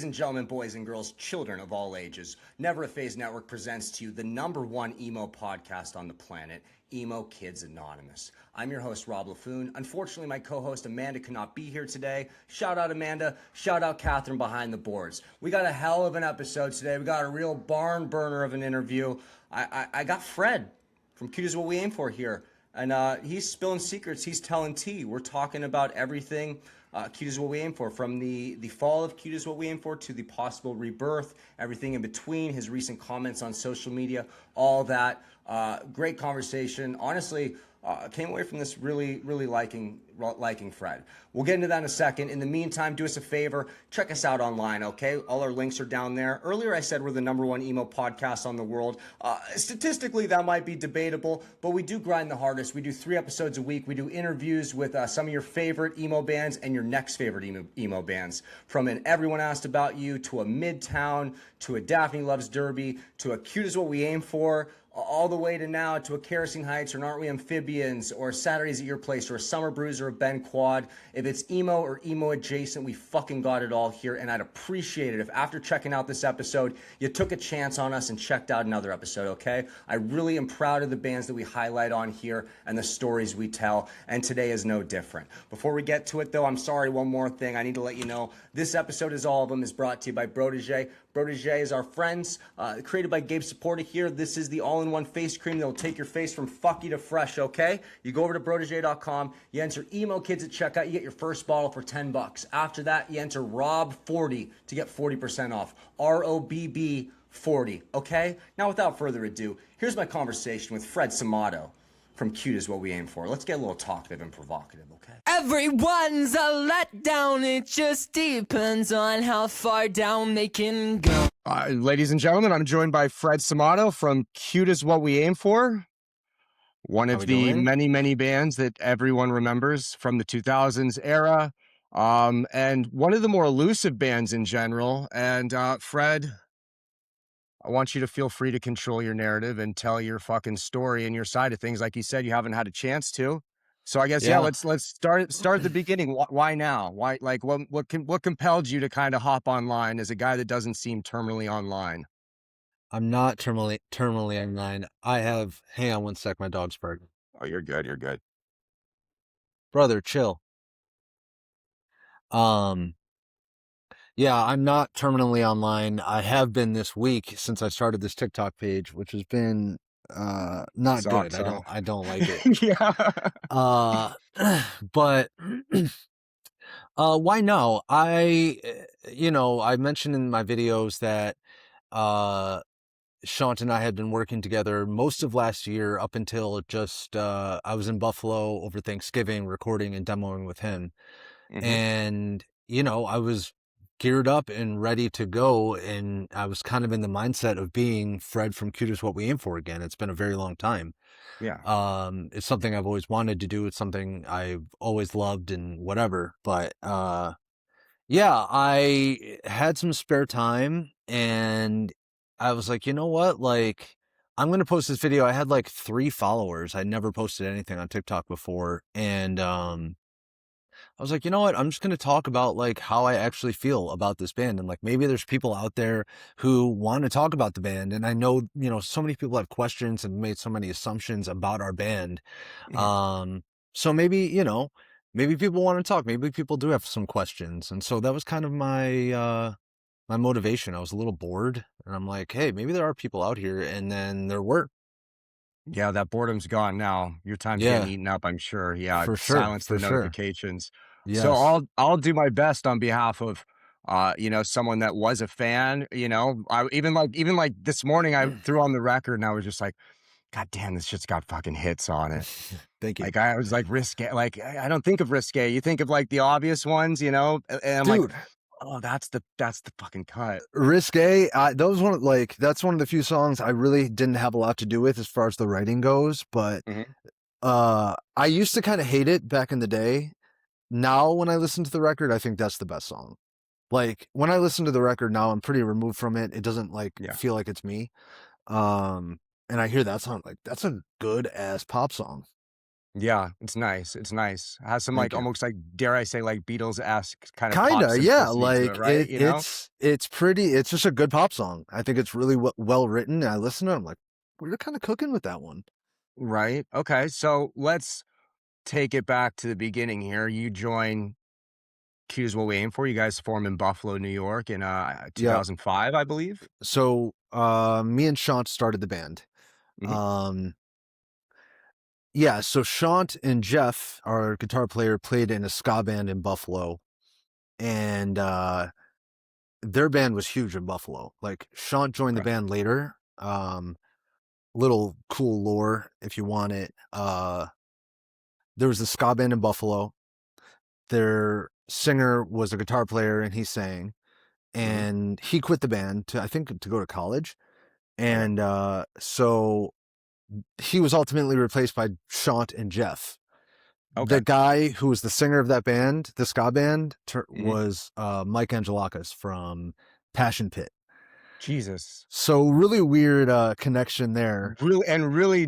Ladies and gentlemen, boys and girls, children of all ages, Never a Phase Network presents to you the #1 emo podcast on the planet, Emo Kids Anonymous. I'm your host, Rob LaFoon. Unfortunately, my co-host Amanda could not be here today. Shout out Amanda, shout out Catherine behind the boards. We got a hell of an episode today. We got a real barn burner of an interview. I got Fred from Cute Is What We Aim For here. And he's spilling secrets. He's telling tea. We're talking about everything Cute Is What We Aim For, from the fall of Cute Is What We Aim For to the possible rebirth, everything in between, his recent comments on social media, all that. Great conversation. Honestly, came away from this really liking Fred. We'll get into that in a second. In the meantime, do us a favor, check us out online, okay? All our links are down there. Earlier I said we're the #1 emo podcast on the world. Statistically, that might be debatable, but we do grind the hardest. We do 3 episodes a week. We do interviews with some of your favorite emo bands and your next favorite emo bands. From an Everyone Asked About You, to a Midtown, to a Daphne Loves Derby, to a Cute Is What We Aim For, all the way to now to a Kerosene Heights, or an Aren't We Amphibians, or Saturdays at Your Place, or a Summer Brews, or a Ben Quad. If it's emo or emo adjacent, we fucking got it all here, and I'd appreciate it if after checking out this episode, you took a chance on us and checked out another episode, okay? I really am proud of the bands that we highlight on here and the stories we tell, and today is no different. Before we get to it, though, I'm sorry, one more thing. I need to let you know, this episode, as all of them, is brought to you by Protégé. Protégé is our friends, created by Gabe Supporta here. This is the all-in-one face cream that will take your face from fucky to fresh, okay? You go over to protege.com, you enter Emo Kids at checkout, you get your first bottle for $10. After that, you enter ROB40 to get 40% off. ROBB 40, okay? Now, without further ado, here's my conversation with Fred Cimato from Cute Is What We Aim For. Let's get a little talkative and provocative, okay? Everyone's a letdown, it just depends on how far down they can go. Ladies and gentlemen, I'm joined by Fred Cimato from Cute Is What We Aim For, one of the many bands that everyone remembers from the 2000s era, and one of the more elusive bands in general. And Fred, I want you to feel free to control your narrative and tell your fucking story and your side of things. Like you said, you haven't had a chance to. So I guess, let's start at the beginning. Why now? Why, like, what compelled you to kind of hop online as a guy that doesn't seem terminally online? I'm not terminally online. Hang on one sec, my dog's barking. Oh, you're good. Brother, chill. Yeah, I'm not terminally online. I have been this week since I started this TikTok page, which has been not good. I don't like it. Yeah. But why no? I mentioned in my videos that Shaant and I had been working together most of last year up until just I was in Buffalo over Thanksgiving recording and demoing with him. Mm-hmm. And I was geared up and ready to go, and I was kind of in the mindset of being Fred from Cute Is What We Aim For again. It's been a very long time. Yeah. It's something I've always wanted to do. It's something I've always loved and whatever. But yeah, I had some spare time and I was like, you know what? Like, I'm going to post this video. I had like 3 followers. I never posted anything on TikTok before. And I was like, you know what? I'm just going to talk about like how I actually feel about this band. And like, maybe there's people out there who want to talk about the band. And I know, so many people have questions and made so many assumptions about our band. Mm-hmm. So maybe, maybe people want to talk. Maybe people do have some questions. And so that was kind of my motivation. I was a little bored and I'm like, hey, maybe there are people out here. And then there were. Yeah, that boredom's gone now. Your time's getting eaten up, I'm sure. Yeah, for sure. silence the notifications. Yes. So I'll do my best on behalf of someone that was a fan. I even like this morning I threw on the record and I was just like, God damn, this shit's got fucking hits on it. Thank you. Like I was like Risque. Like I don't think of Risque. You think of like the obvious ones, and I'm Dude. like, oh, that's the fucking cut. Risque, that's one of the few songs I really didn't have a lot to do with as far as the writing goes, but I used to kind of hate it back in the day. Now when I listen to the record, I think that's the best song. Like when I listen to the record now, I'm pretty removed from it. It doesn't feel like it's me. And I hear that song, like that's a good ass pop song. Yeah, it's nice. It's nice. It has some Thank like you. almost like dare I say like Beatles-esque kind of pop Kinda, yeah, simplicity to it, like, right? You know? it's pretty it's just a good pop song. I think it's really well written, and I listen to it, I'm like, "We're kinda cooking with that one." Right. Okay. So let's take it back to the beginning here. You join Cute is What We Aim For. You guys form in Buffalo, New York in Yeah. 2005, I believe. So, me and Shaant started the band. Mhm. Um, yeah, so Shaant and Jeff, our guitar player, played in a ska band in Buffalo, and, their band was huge in Buffalo. Like, Shaant joined the Okay. band later. Little cool lore if you want it. There was a ska band in Buffalo. Their singer was a guitar player and he sang, Mhm. and he quit the band to, I think, to go to college. Okay. And so he was ultimately replaced by Shaant and Jeff. The Okay. guy who was the singer of that band, the ska band, Mhm. was Mike Angelakis from Passion Pit. Jesus. So really weird connection there. Really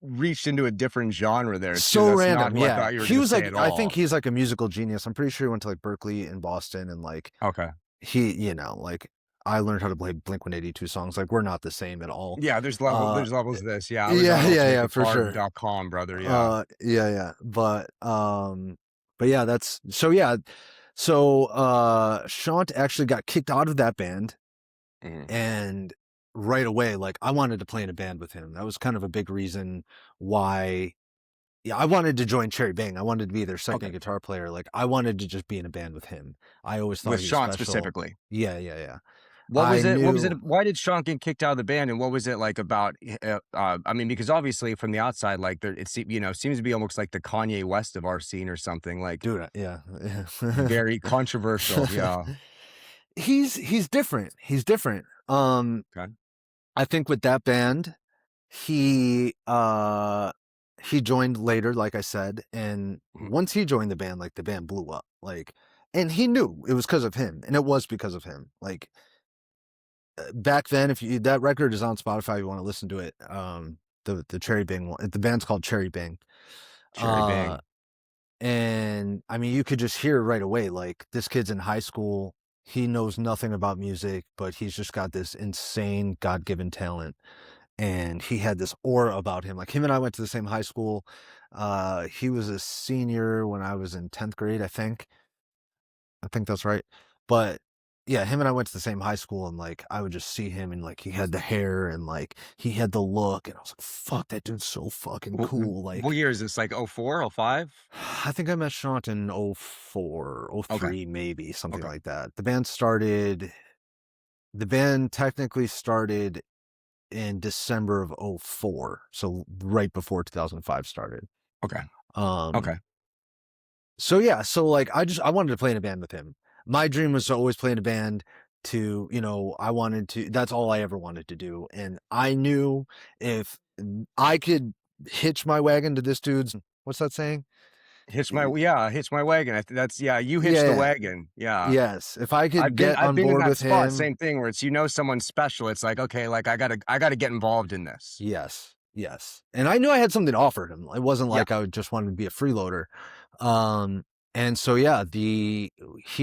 reached into a different genre there too. So That's not random, who I yeah. thought you were He gonna was say like, at I think all. he's like a musical genius. I'm pretty sure he went to like Berkeley and Boston, and like Okay. he, like I learned how to play Blink-182 songs. Like we're not the same at all. Yeah, Uh, there's levels to this. Yeah, I was on yeah, yeah, yeah, for sure. ultimateguitar.com, brother. Yeah. Yeah, yeah. But yeah, that's so yeah. So Shaant actually got kicked out of that band, Mhm. and right away, like I wanted to play in a band with him. That was kind of a big reason why. Yeah, I wanted to join Cherry Bang. I wanted to be their second Okay. guitar player. Like I wanted to just be in a band with him. I always thought With he was Shaant special. specifically. Yeah, yeah, yeah. What I was it? What was knew, it? Why did Shaant get kicked out of the band, and what was it like about? I mean, because obviously from the outside, like there, seems to be almost like the Kanye West of our scene or something. Like dude. Yeah, very controversial. yeah. Yeah. He's different. He's different. Okay. I think with that band, he he joined later, like I said, and Mhm. once he joined the band, like the band blew up. Like, and he knew it was because of him, and it was because of him. Like back then, if you that record is on Spotify, you want to listen to it. The Cherry Bing one, the band's called Cherry Bing. Cherry Uh, Bang. and I mean, you could just hear right away, like this kid's in high school. He knows nothing about music, but he's just got this insane God-given talent. And he had this aura about him. Like him and I went to the same high school. He was a senior when I was in 10th grade, I think. I think that's right. But yeah, him and I went to the same high school, and like I would just see him, and like he had the hair and like he had the look, and I was like, fuck, that dude's so fucking cool. What Like year is this? Like 04, 05? I think I met Shaant in 04, Okay. 03, maybe, something Okay. like that. The band technically started in December of 04, so right before 2005 started. Okay. Um, Okay. so yeah, so like I wanted to play in a band with him. My dream was to always play in a band to, I wanted to, that's all I ever wanted to do. And I knew if I could hitch my wagon to this dude's, what's that saying? Y- Hitch my wagon. That's yeah. You hitch the Yeah, wagon. Yeah. yes. If I could get I've on been in board that with spot, him, same thing where it's someone's special. It's like, okay, like I gotta get involved in this. yes, yes. And I knew I had something to offer him. It wasn't Yeah. like I just wanted to be a freeloader. Um, and so yeah, he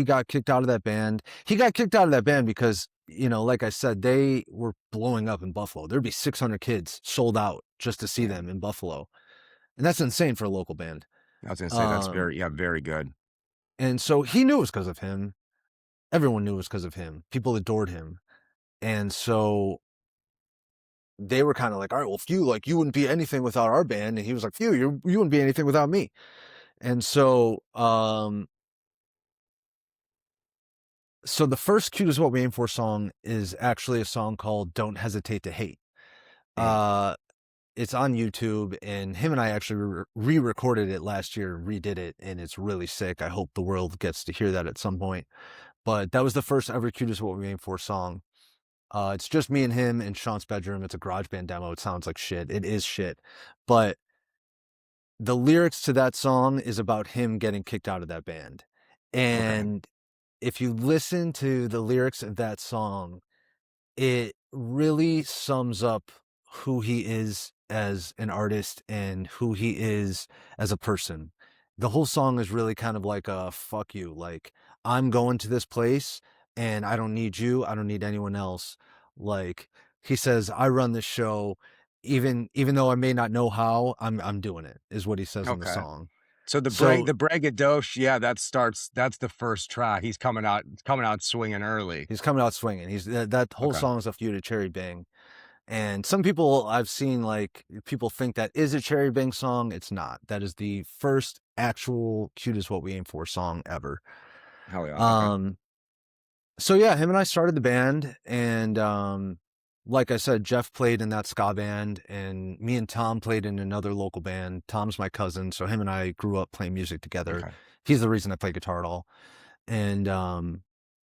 got kicked out of that band. He got kicked out of that band because, like I said, they were blowing up in Buffalo. There'd be 600 kids sold out just to see Yeah. them in Buffalo. And that's insane for a local band. I was gonna say that's Um, very good. and so he knew it was because of him. Everyone knew it was because of him. People adored him. And so they were kind of like, all right, well, Few, like you wouldn't be anything without our band. And he was like, Few, you wouldn't be anything without me. And so the first Cute is What We Aim For song is actually a song called Don't Hesitate to Hate. Mhm. Uh, it's on YouTube, and him and I actually re-recorded it last year, redid it, and it's really sick. I hope the world gets to hear that at some point. But that was the first ever Cute is What We Aim For song. It's just me and him in Shaant's bedroom. It's a garage band demo. It sounds like shit. It is shit. But the lyrics to that song is about him getting kicked out of that band. Okay. And if you listen to the lyrics of that song, it really sums up who he is as an artist and who he is as a person. The whole song is really kind of like a fuck you. Like, I'm going to this place and I don't need you. I don't need anyone else. Like, he says, I run this show. Even though I may not know how, I'm doing it, is what he says in the Okay. song. So the So braggadocio, yeah, that's the first track. He's coming out swinging early. he's coming out swinging. That whole Okay. song is a few to Cherry Bang. And some people I've seen, like, people think that is a Cherry Bang song. It's not. That is the first actual Cute Is What We Aim For song ever. Hell yeah. Okay. So yeah, him and I started the band, and like I said, Jeff played in that ska band, and me and Tom played in another local band. Tom's my cousin, so him and I grew up playing music together. Okay. He's the reason I play guitar at all. And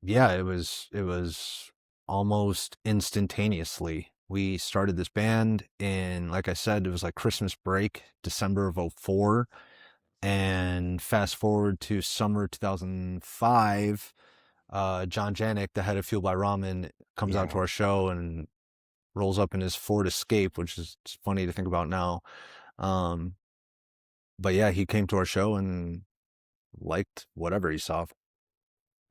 yeah, it was almost instantaneously. We started this band in, like I said, it was like Christmas break, December of 04. And fast forward to summer 2005, John Janick, the head of Fueled by Ramen, comes out to Yeah. our show and rolls up in his Ford Escape, which is funny to think about now. But yeah, he came to our show and liked whatever he saw,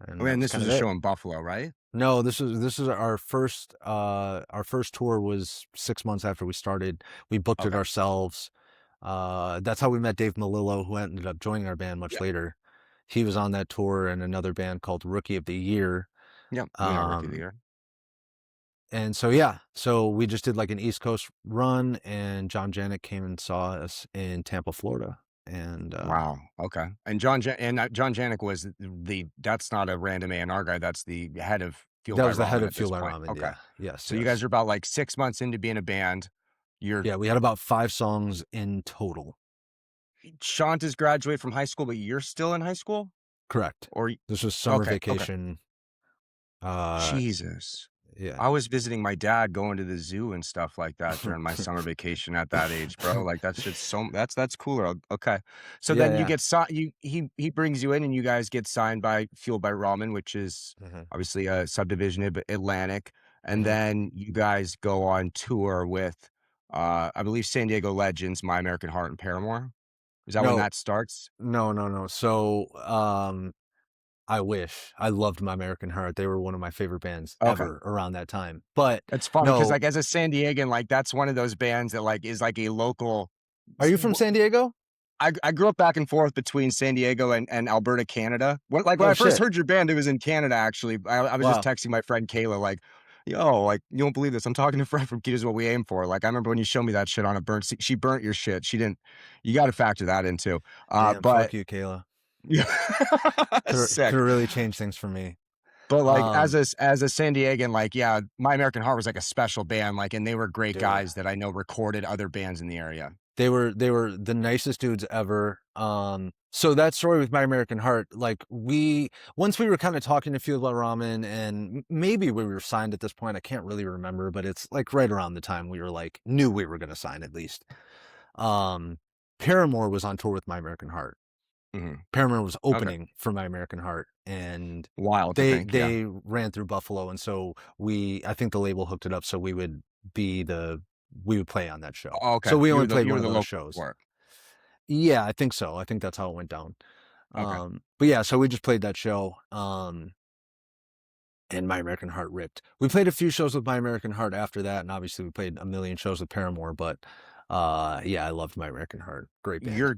Oh, and that and was this kind was of a it. show in Buffalo, right? No, this is our first tour was 6 months after we started. We booked it Okay. ourselves. That's how we met Dave Malillo, who ended up joining our band much Yeah. later. He was on that tour in another band called Rookie of the Year. Yeah. We know Rookie of the Um, Year. and so yeah, so we just did like an East Coast run, and John Janik came and saw us in Tampa, Florida. And Wow. Okay. And John Janik was that's not a random A&R guy. That's the head of Fueled that by was the head Ramen of at this Fuel by point. Ramen. Okay. Yeah. Yes. So you guys Yes. are about like 6 months into being a band. You're Yeah. We had about 5 songs in total. Shaant has graduated from high school, but you're still in high school? Correct. Or This was summer okay, okay. vacation. Uh, Jesus. yeah. I was visiting my dad, going to the zoo and stuff like that during my summer vacation at that age, bro. Like that shit's that's cooler. Okay. So Yeah. then you Yeah. get he brings you in and you guys get signed by Fueled by Ramen, which is hmm obviously a subdivision of Atlantic. And hmm then you guys go on tour with I believe San Diego Legends, My American Heart, and Paramore. Is that when No, that starts? no. So, I wish. I loved My American Heart. They were one of my favorite bands Okay. ever around that time. But It's funny because, no, like, as a San Diegan, like, that's one of those bands that, like, is like a local are you from San Diego? I grew up back and forth between San Diego and Alberta, Canada. When Oh I first shit! heard your band, it was in Canada, actually. I was just Wow. texting my friend Kayla, like, "Yo, like, you won't believe this. I'm talking to Fred from Key is What We Aim For." Like, I remember when you showed me that shit on a she burnt your shit. She didn't you gotta factor that in too. Damn. But Fuck you, Kayla. yeah. Could Sick. really change things for me. But, like, as Um, a San Diegan, like, yeah, My American Heart was, like, a special band, like, and they were great dude. guys that I know recorded other bands in the area. They were the nicest dudes ever. So that story with My American Heart, like, once we were kind of talking to Fuel Ramen, and maybe we were signed at this point. I can't really remember, but it's like right around the time we were like knew we were going to sign at least. Um, Paramore was on tour with My American Heart. Mhm. Paramore was Okay. opening for My American Heart, and Wild to they think, yeah. they ran through Buffalo, and so I think the label hooked it up so we would play on that show. Oh, okay. So we You were only the played you one were of the those local shows. for it. Yeah, I think so. I think that's how it went down. Okay. But yeah, so we just played that show. And My American Heart ripped. We played a few shows with My American Heart after that, and obviously we played a million shows with Paramore, but yeah, I loved My American Heart. Great band. You're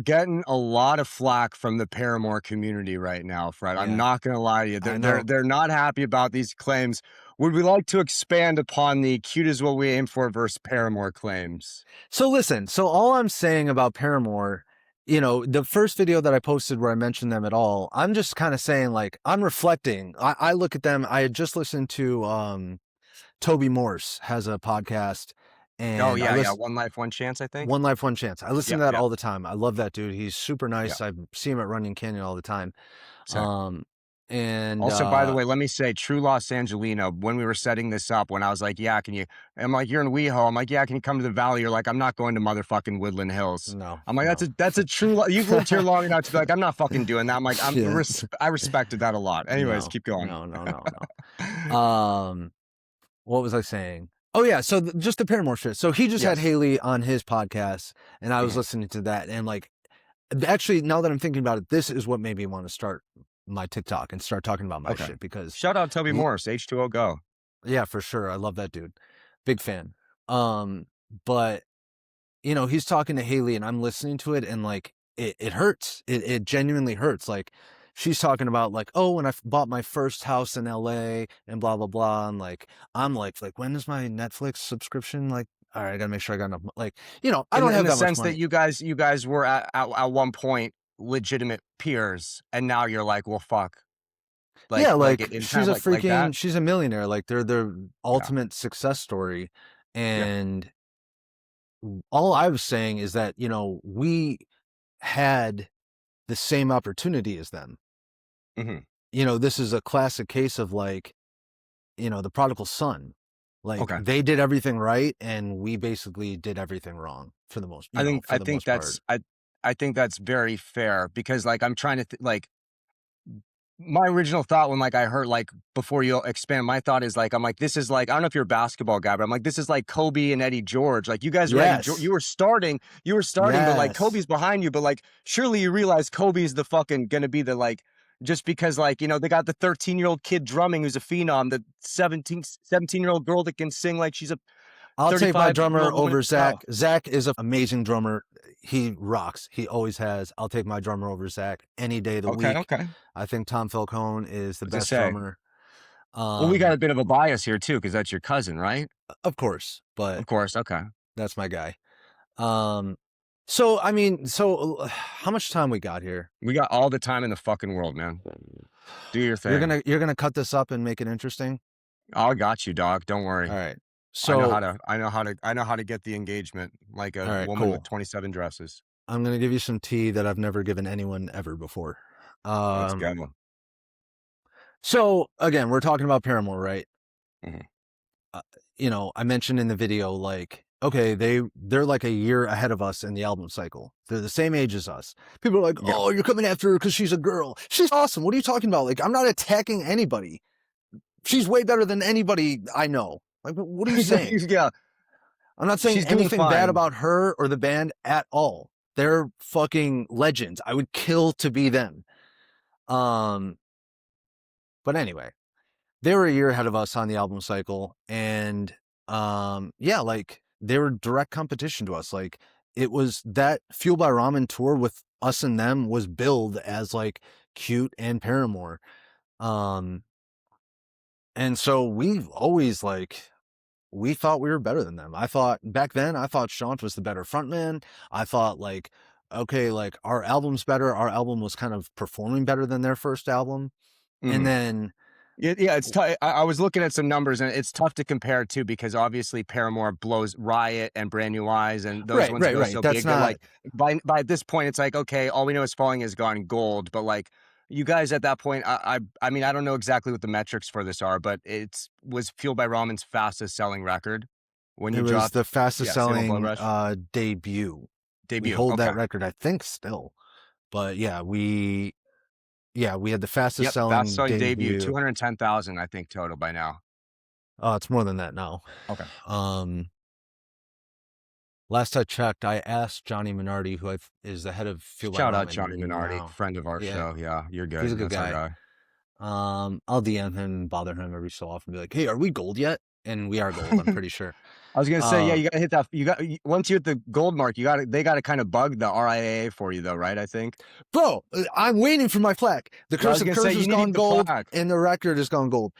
getting a lot of flack from the Paramore community right now, Fred. I'm Yeah, not gonna lie to you. I They're know. they're not happy about these claims. Would we like to expand upon the "Cute is What We Aim For" versus Paramore claims? So listen, so all I'm saying about Paramore, the first video that I posted where I mentioned them at all, I'm just kind of saying, like, I'm reflecting. I look at them. I had just listened to Toby Morse has a podcast, Oh, and I yeah, yeah. listen One Life, One Chance, I think? One Life, One Chance. I listen Yep, to that yep, all the time. I love that dude. He's super yep. nice. I see him at Running Canyon all the time. Sick. Um, and Also, by the way, let me say, True Los Angelino, when we were setting this up, when I was like, "Yeah, can you" I'm like, "You're in WeHo." I'm like, "Yeah, can you come to the Valley?" You're like, "I'm not going to motherfucking Woodland Hills." no, I'm like, no. That's a true you've lived here long enough to be like, "I'm not fucking doing that." I'm like, Yeah. I respected that a lot. Anyways, No, keep going. no. What was I saying? Oh yeah, so just the Paramore shit. So he just had Yes. Haley on his podcast, and I was Mhm. listening to that, and like, actually, now that I'm thinking about it, this is what made me want to start my TikTok and start talking about my Okay. shit because, Shout out Toby Morris, H2O Go. yeah, for sure, I love that dude, big fan. But you know, he's talking to Haley, and I'm listening to it, and like, it hurts. It genuinely hurts. Like, she's talking about like, oh, when I bought my first house in LA and blah blah blah, and like, I'm like, when is my Netflix subscription? Like, all right, I gotta make sure I got enough. Like, you know, I don't In have the that much sense that money. you guys were at one point legitimate peers, and now you're like, well, fuck. Yeah, Like like in kind she's of a like that. freaking, she's a millionaire. Like they're the Yeah. ultimate success story, Yeah. and all I was saying is that, you know, we had the same opportunity as them. Hmm. You know, this is a classic case of like, you know, the prodigal son. Like Okay. they did everything right, and we basically did everything wrong for the most, you know, for I the think most part. I think that's very fair because like I'm trying to like my original thought when like I heard like before you expand my thought is like I'm like this is like I don't know if you're a basketball guy but I'm like this is like Kobe and Eddie George like you guys were Yes, you were starting but like yes. Kobe's behind you but like surely you realize Kobe's the fucking gonna be the like just because like you know they got the 13-year-old kid drumming who's a phenom the 17-year-old girl that can sing like she's a I'll take my 35-year-old drummer woman over herself. Zach. Zach is an amazing drummer. He rocks. He always has. I'll take my drummer over Zach any day of the Okay, week. okay. I think Tom Falcone is the As I best say, drummer. well, we got a bit of a bias here too because that's your cousin, right? Of course, but Of course. Okay. that's my guy. So I mean, how much time we got here? We got all the time in the fucking world, man. Do your thing. You're gonna cut this up and make it interesting. I got you, dog. Don't worry. All right. So I know how to get the engagement like a all right, woman with cool. 27 dresses. I'm gonna give you some tea that I've never given anyone ever before. Let's go. So again, we're talking about Paramore, right? Mhm. You know, I mentioned in the video, like, okay, they're like a year ahead of us in the album cycle. They're the same age as us. People are like, Yeah. oh, you're coming after her because she's a girl. She's awesome. What are you talking about? Like, I'm not attacking anybody. She's way better than anybody I know. Like, what are you saying? Yeah. I'm not saying She's doing anything bad fine. about her or the band at all. They're fucking legends. I would kill to be them. But anyway, they were a year ahead of us on the album cycle, and yeah, like they were direct competition to us. Like it was that Fuel by Ramen tour with us and them was billed as like Cute and Paramore. And so we've always like we thought we were better than them. I thought back then Shaant was the better frontman. I thought like, okay, like our album's better. Our album was kind of performing better than their first album. And Mhm. then Yeah, it's tough. I was looking at some numbers, and it's tough to compare too because obviously Paramore blows Riot and Brand New Eyes, and those ones go so That's big that not like by this point, it's like okay, all we know is Falling has gone gold. But like you guys at that point, I mean I don't know exactly what the metrics for this are, but it's was Fueled by Ramen's fastest selling record when it you was dropped the fastest Same Old Blood selling Rush debut. We debut. hold Okay, that record, I think, still. But yeah, we had the fastest yep, fast selling selling debut, debut. 210,000 I think total by now. Oh, it's more than that now. Okay. Last I checked, I asked Johnny Minardi, who is the head of Fuel by Shout out Ramen Johnny Minardi, now. friend of our Yeah, show. Yeah, you're good. he's a good That's our guy. guy. I'll DM him and bother him every so often, be like, "Hey, are we gold yet?" And we are gold, I'm pretty sure. I was gonna say, yeah, you gotta hit that. Once you hit the gold mark, they gotta kind of bug the RIAA for you, though, right? I think. Bro, I'm waiting for my plaque. The Yeah, I was Curse of gonna say, Curse you has need to gone get the gold, plaque. and the record has gone gold.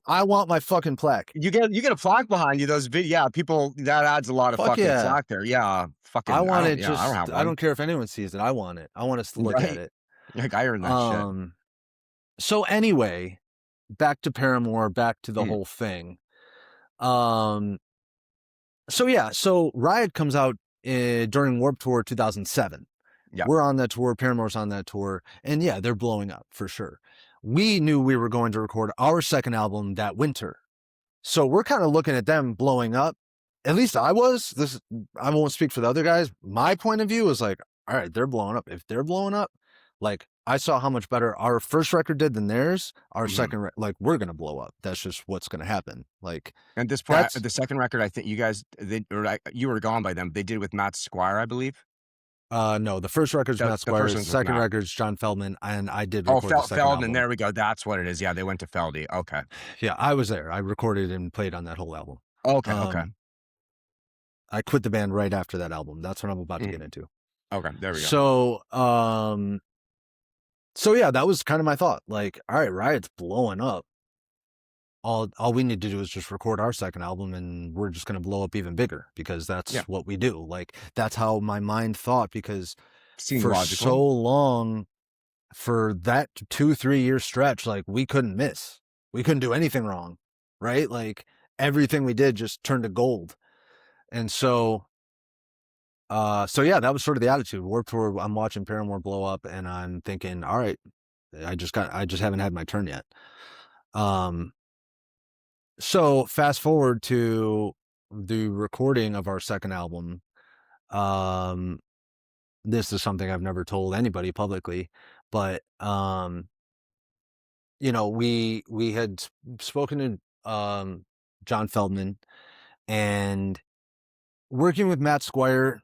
I want my fucking plaque. You get a plaque behind you. Yeah, people that adds a lot of Fuck fucking yeah. slack there. Yeah, fucking. I want it. I don't have one. I don't care if anyone sees it. I want it. I want us to look at Right. it. Like I earned that shit. So anyway, back to Paramore, back to the whole thing. So yeah, so Riot comes out during Warped Tour 2007. Yeah. We're on that tour, Paramore's on that tour, and yeah, they're blowing up for sure. We knew we were going to record our second album that winter. So we're kind of looking at them blowing up. At least I was. I won't speak for the other guys. My point of view is like, all right, they're blowing up. If they're blowing up, like I saw how much better our first record did than theirs. Our Mhm. second, like, we're gonna blow up. That's just what's gonna happen. Like, At this point, that's the second record, I think you guys, you were gone by then. They did with Matt Squire, I believe. no, the first record's Matt The first Squires, one's with second Matt. record's John Feldmann, and I did Oh, record the second Feldman. album. There we go. That's what it is. Yeah, they went to Feldy. Okay. Yeah, I was there. I recorded and played on that whole album. Okay. Okay. I quit the band right after that album. That's what I'm about to get Mhm. into. Okay. There we go. So yeah, that was kind of my thought. Like, all right, Riot's blowing up. All we need to do is just record our second album, and we're just gonna blow up even bigger because that's Yeah. what we do. Like, that's how my mind thought, because Seemed for logical. so long, for that 2-3 year stretch, like, we couldn't miss. We couldn't do anything wrong, right? Like, everything we did just turned to gold. And so yeah, that was sort of the attitude. Warped Tour, I'm watching Paramore blow up, and I'm thinking, all right, I just haven't had my turn yet. So fast forward to the recording of our second album. This is something I've never told anybody publicly, but we had spoken to John Feldmann, and working with Matt Squire.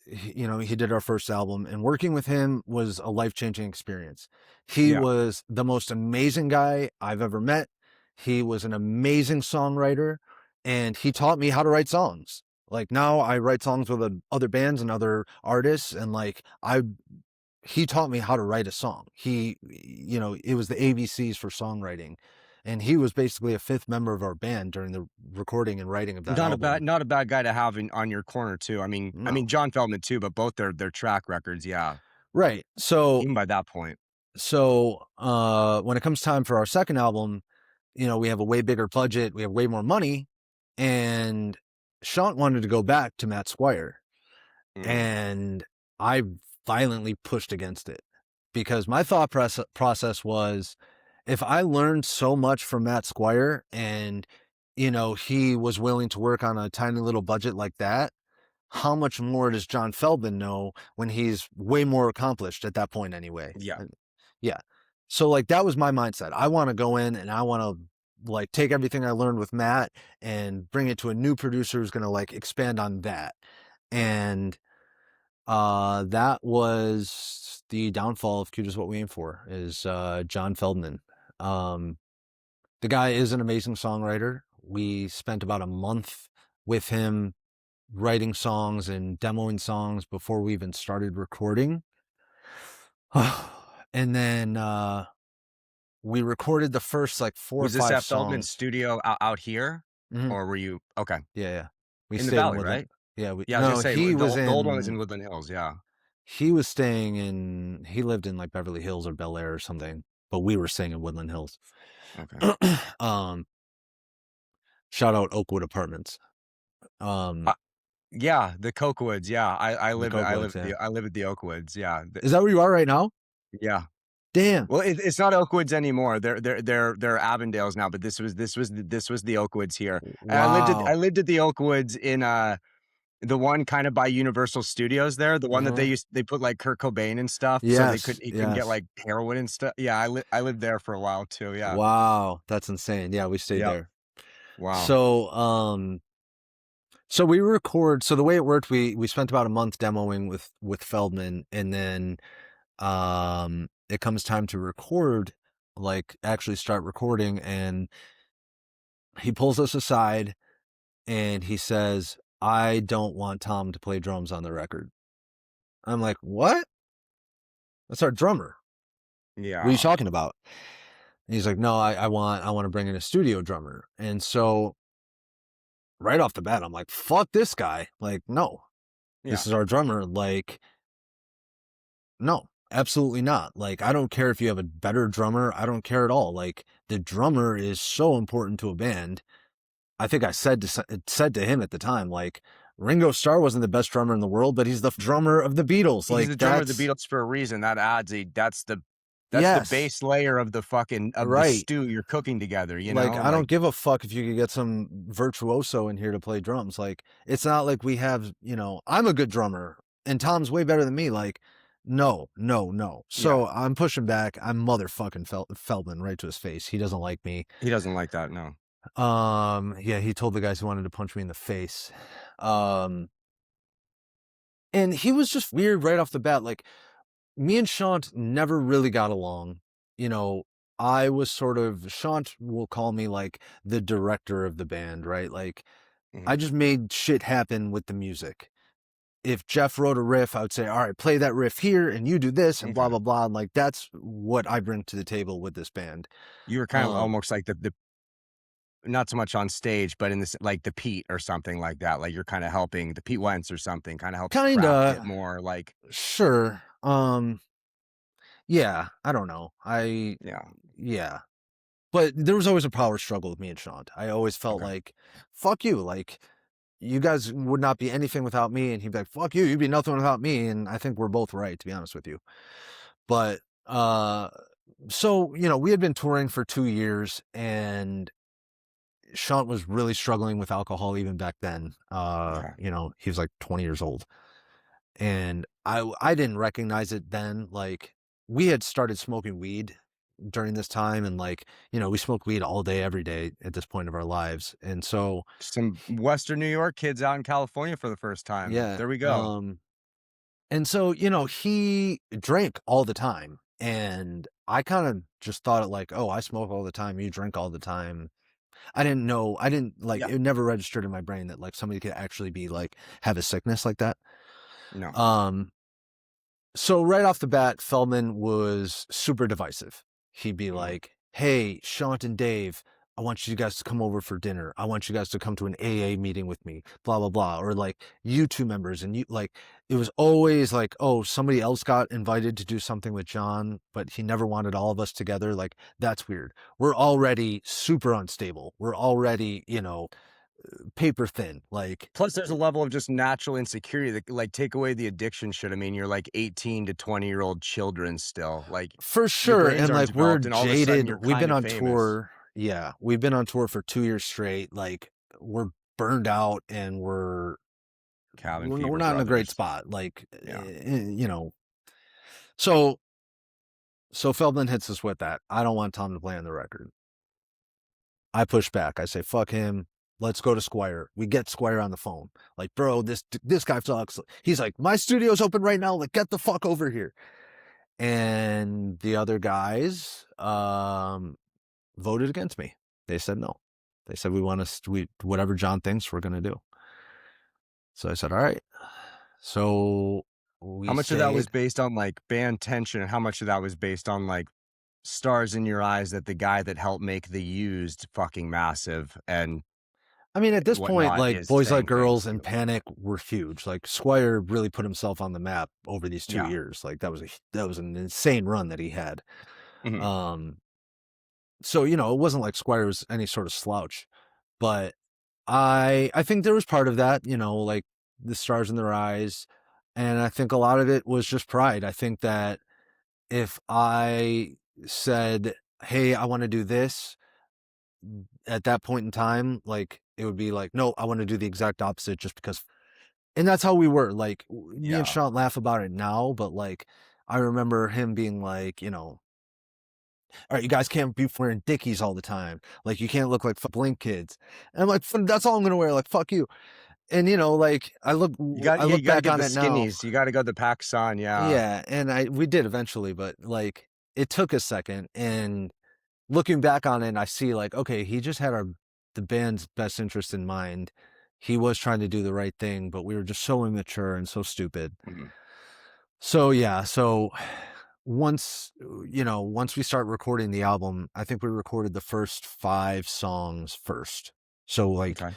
He did our first album, and working with him was a life-changing experience. He Yeah. was the most amazing guy I've ever met. He was an amazing songwriter, and he taught me how to write songs. Like, now I write songs with other bands and other artists, and like, he taught me how to write a song. It was the ABCs for songwriting. And he was basically a fifth member of our band during the recording and writing of that album. Not a bad guy to have on your corner too. I mean, No. John Feldman too, but both their track records, yeah. Right. So Even by that point. when it comes time for our second album, we have a way bigger budget, we have way more money, and Shaant wanted to go back to Matt Squire. And I violently pushed against it, because my thought process was, if I learned so much from Matt Squire, and he was willing to work on a tiny little budget like that, how much more does John Feldman know when he's way more accomplished at that point anyway? Yeah. Yeah. So like, that was my mindset. I want to go in and I want to like take everything I learned with Matt and bring it to a new producer who's going to like expand on that. And that was the downfall of Cute Is What We Aim For, is John Feldmann. The guy is an amazing songwriter. We spent about a month with him writing songs and demoing songs before we even started recording. And then we recorded the first like 4 or 5 songs. Was this at Feldman's studio out here? Mhm. Or were you okay? Yeah. We In the stayed valley, Woodland. right? Yeah, Yeah, I was gonna say he was the old one was in in Woodland Hills, yeah. he was staying in he lived in like Beverly Hills or Bel Air or something, but we were staying in Woodland Hills. Okay. Shout out Oakwood Apartments. Yeah, the Cokewoods, yeah. I live at the Oakwoods, yeah. Is that where you are right now? Yeah. Damn. Well, it's not Oakwoods anymore. They're Avondales now, but this was the Oakwoods here. And Wow. I lived at the Oakwoods in the one kind of by Universal Studios there, the one that they put like Kurt Cobain and stuff, so he couldn't get like heroin and stuff. Yeah, I lived there for a while too. Yeah. Wow, that's insane. Yeah, we stayed there. Wow. So we record. So the way it worked, we spent about a month demoing with Feldmann, and then it comes time to record, like actually start recording, and he pulls us aside and he says, "I don't want Tom to play drums on the record." I'm like, "What? That's our drummer. Yeah. What are you talking about?" And he's like, "No, I want to bring in a studio drummer." And so right off the bat, I'm like, "Fuck this guy. Like, no. This is our drummer. Like, no, absolutely not. Like, I don't care if you have a better drummer. I don't care at all. Like, the drummer is so important to a band." I think I said to him at the time, like, Ringo Starr wasn't the best drummer in the world, but he's the drummer of the Beatles. He's like, the drummer of the Beatles for a reason. That adds that's the base layer of the fucking the stew you're cooking together, you know? Like, I don't give a fuck if you could get some virtuoso in here to play drums. Like, it's not like we have, I'm a good drummer and Tom's way better than me. Like, No. So Yeah. I'm pushing back. I'm motherfucking Feldman right to his face. He doesn't like me. He doesn't like that, no. Yeah, he told the guys he wanted to punch me in the face. And he was just weird right off the bat. Like, me and Shaant never really got along. You know, I was sort of, Shaant will call me like the director of the band, right? Like, Mhm. I just made shit happen with the music. If Jeff wrote a riff, I would say, all right, play that riff here and you do this and blah, Okay. blah, blah. And like, that's what I bring to the table with this band. You were kind of Um, almost like the not so much on stage, but in this like the Pete or something like that. Like you're kind of helping the Pete Wentz or something, kind of helps craft it Kinda, more like, sure. Yeah, I don't know. yeah. Yeah. But there was always a power struggle with me and Shaant. I always felt Okay. like, fuck you. Like, you guys would not be anything without me. And he'd be like, fuck you. You'd be nothing without me. And I think we're both right, to be honest with you. But, so, you know, we had been touring for 2 years and Shaant was really struggling with alcohol even back then. Okay. You know, he was like 20 years old. And I didn't recognize it then. Like, we had started smoking weed during this time, and like, you know, we smoked weed all day every day at this point of our lives. And so, Some Western New York kids out in California for the first time. yeah, There we go. and so, you know, he drank all the time, and I kind of just thought it like, oh, I smoke all the time, you drink all the time. I didn't know, I didn't like, Yeah. it never registered in my brain that like somebody could actually be like have a sickness like that. No. um So right off the bat, Feldman was super divisive. He'd be Mhm. like, hey, Shaant and Dave, I want you guys to come over for dinner. I want you guys to come to an AA meeting with me, blah, blah, blah. Or like, you two members. And you like, it was always like, oh, somebody else got invited to do something with John, but he never wanted all of us together. Like, that's weird. We're already super unstable. We're already, you know, paper thin. Like, Plus, there's a level of just natural insecurity that, like, take away the addiction shit. I mean, you're like 18 to 20-year-old children still. Like, for your sure. brains And aren't like, we're developed, and all of a sudden, jaded. you're We've been kind of on famous. tour. Yeah. We've been on tour for 2 years straight. Like, we're burned out and Cabin we're fever not in a great brothers. spot. Like, Yeah. you know, so, so Feldman hits us with that. I don't want Tom to play on the record. I push back. I say, fuck him. Let's go to Squire. We get Squire on the phone. Like, bro, this guy sucks. He's like, my studio's open right now. Like, get the fuck over here. And the other guys, voted against me. They said no. They said we whatever John thinks we're gonna do. So I said, all right. So How we much of that was stayed. based on like band tension, and how much of that was based on like stars in your eyes that the guy that helped make The Used fucking massive and I mean, at this point, whatnot like is Boys Like saying things Girls to and you? Panic were huge. Like Squire really put himself on the map over these two Yeah. years. Like that was an insane run that he had. Mhm. Um, so you know, it wasn't like Squire was any sort of slouch, but I think there was part of that, you know, like the stars in their eyes, and I think a lot of it was just pride. I think that if I said, "Hey, I want to do this," at that point in time, like it would be like, "No, I want to do the exact opposite," just because. And that's how we were. Like me and Yeah. Sean laugh about it now, but like I remember him being like, you know, all right, you guys can't be wearing Dickies all the time. Like you can't look like Blink kids. And I'm like, that's all I'm gonna wear. Like fuck you. And you know, like I You look gotta back get on the it now. skinnies. You gotta go the PacSun, yeah. Yeah, and we did eventually, but like it took a second. And looking back on it, I see like, okay, he just had the band's best interest in mind. He was trying to do the right thing, but we were just so immature and so stupid. Mhm. So yeah, so once you know, once we start recording the album, I think we recorded the first 5 songs first. So like Okay.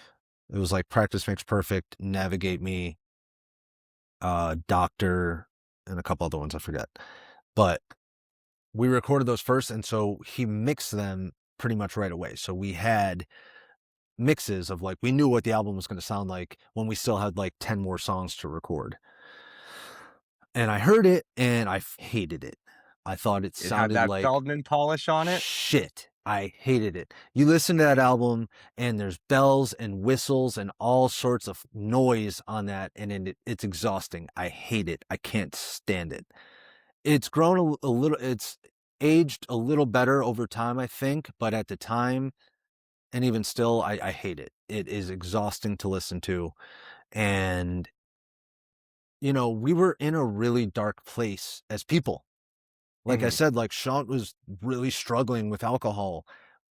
it was like Practice Makes Perfect, Navigate Me, Doctor, and a couple other ones I forget. But we recorded those first, and so he mixed them pretty much right away. So we had mixes of like we knew what the album was going to sound like when we still had like 10 more songs to record. And I heard it and I hated it. I thought it It had sounded that like Feldman polish on it. shit. I hated it. You listen to that album and there's bells and whistles and all sorts of noise on that, and it's exhausting. I hate it. I can't stand it. it's grown a little, it's aged a little better over time, I think, but at the time, and even still, I hate it. It is exhausting to listen to. And, we were in a really dark place as people. Like I said, like Shaant was really struggling with alcohol.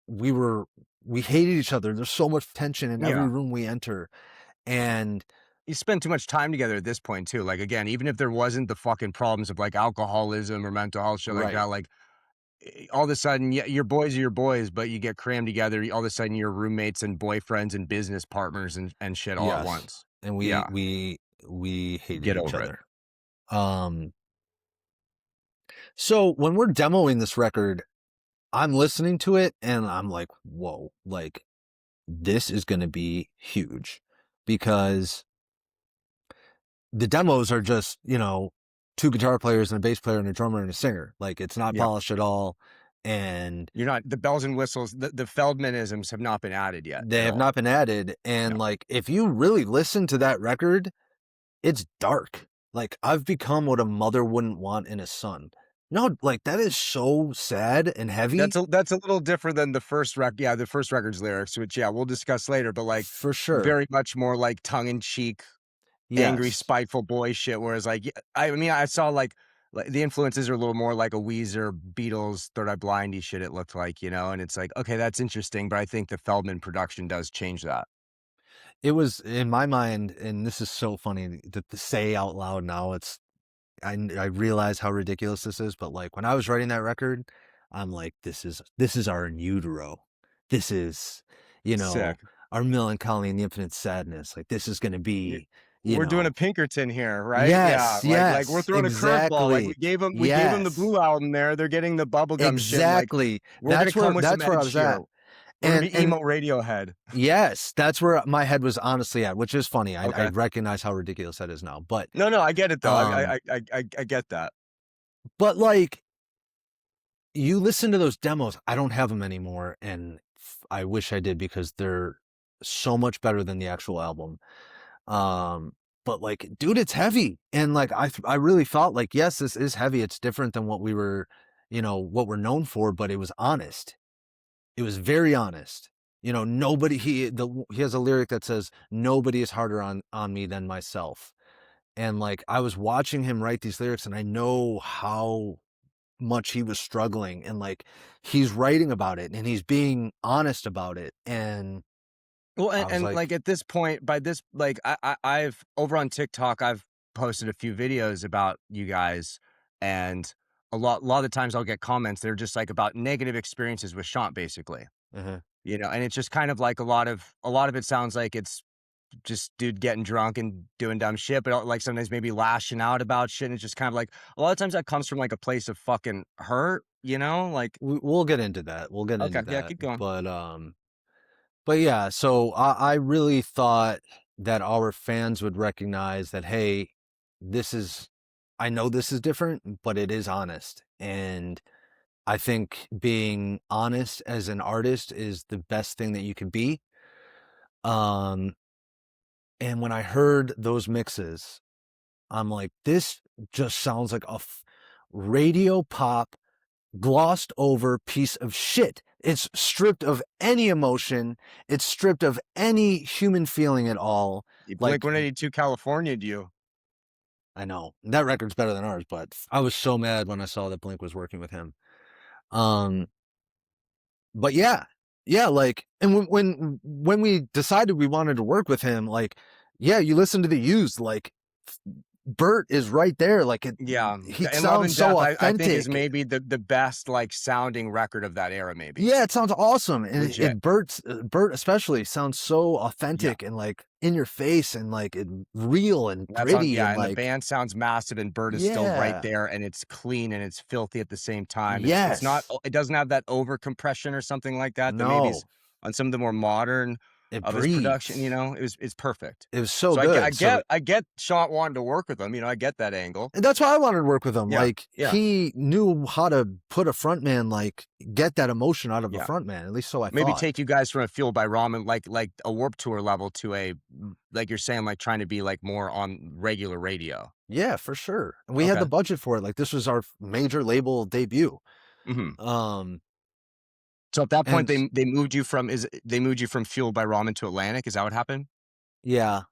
We hated each other. There's so much tension in every room we enter. And you spend too much time together at this point too. Like, again, even if there wasn't the fucking problems of like alcoholism or mental health shit like that, like all of a sudden, yeah, your boys are your boys, but you get crammed together. All of a sudden, you're roommates and boyfriends and business partners and shit all at once. And we hated Get each over it. other. So when we're demoing this record, I'm listening to it and I'm like, whoa, like this is going to be huge, because the demos are just, two guitar players and a bass player and a drummer and a singer. Like it's not polished at all. And you're not, the bells and whistles, the Feldmanisms have not been added yet. They have not been added. And like, if you really listen to that record, it's dark. Like I've become what a mother wouldn't want in a son. No, like that is so sad and heavy. That's a little different than the first the first record's lyrics, which we'll discuss later, but like for sure, very much more like tongue in cheek, angry, spiteful boy shit. Whereas like, I mean, I saw like the influences are a little more like a Weezer, Beatles, Third Eye Blindy shit. It looked like, and it's like, okay, that's interesting, but I think the Feldmann production does change that. It was in my mind, and this is so funny to say out loud now. I realize how ridiculous this is, but like when I was writing that record, I'm like, this is our in utero. This is, Sick. Our melancholy and the infinite sadness. Like this is going to be, we're doing a Pinkerton here, right? Yes, like we're throwing a curveball. Like we gave them the Blue album there. They're getting the bubblegum shit. Exactly. We're gonna come with that's where I was at. And emo Radiohead. Yes, that's where my head was honestly at, which is funny. I recognize how ridiculous that is now, but no, I get it though. I get that. But like, you listen to those demos. I don't have them anymore, and I wish I did, because they're so much better than the actual album. But like, dude, it's heavy, and like I really thought like, yes, this is heavy. It's different than what we were, what we're known for, but it was honest. It was very honest. Nobody, he has a lyric that says, nobody is harder on me than myself. And like, I was watching him write these lyrics, and I know how much he was struggling, and like, he's writing about it and he's being honest about it. And well, and like at this point, by this, like I've over on TikTok, I've posted a few videos about you guys, and a lot of the times I'll get comments that are just like about negative experiences with Shaant, basically. And it's just kind of like a lot of it sounds like it's just dude getting drunk and doing dumb shit, but like sometimes maybe lashing out about shit. And it's just kind of like a lot of times that comes from like a place of fucking hurt, like we'll get into that. We'll get into that. Yeah, keep going. But yeah, so I really thought that our fans would recognize that, hey, I know this is different, but it is honest. And I think being honest as an artist is the best thing that you can be. And when I heard those mixes, I'm like, this just sounds like a radio pop glossed over piece of shit. It's stripped of any emotion. It's stripped of any human feeling at all. Like 182 California, do you? I know that record's better than ours, but I was so mad when I saw that Blink was working with him. But yeah, like, and when we decided we wanted to work with him, like, yeah, you listen to the Used, like, Bert is right there, like it. Yeah, he sounds so authentic. I think is maybe the best like sounding record of that era. Maybe. Yeah, it sounds awesome, and Bert especially sounds so authentic and like in your face and like real and gritty. And like, the band sounds massive, and Bert is still right there, and it's clean and it's filthy at the same time. Yes, it's not. It doesn't have that over compression or something like that. No, that maybe on some of the more modern. Of his production, it's perfect. It was so good. I get Shaant wanted to work with him. I get that angle. And that's why I wanted to work with him. Like he knew how to put a frontman, like get that emotion out of a frontman. At least so I maybe thought. Take you guys from a Fueled by Ramen, like a Warped Tour level to a, like you're saying, like trying to be like more on regular radio. Yeah, for sure. And we had Okay. the budget for it. Like this was our major label debut. Hmm. Um, So at that point, and they moved you from Fueled by Ramen to Atlantic. Is that what happened? yeah,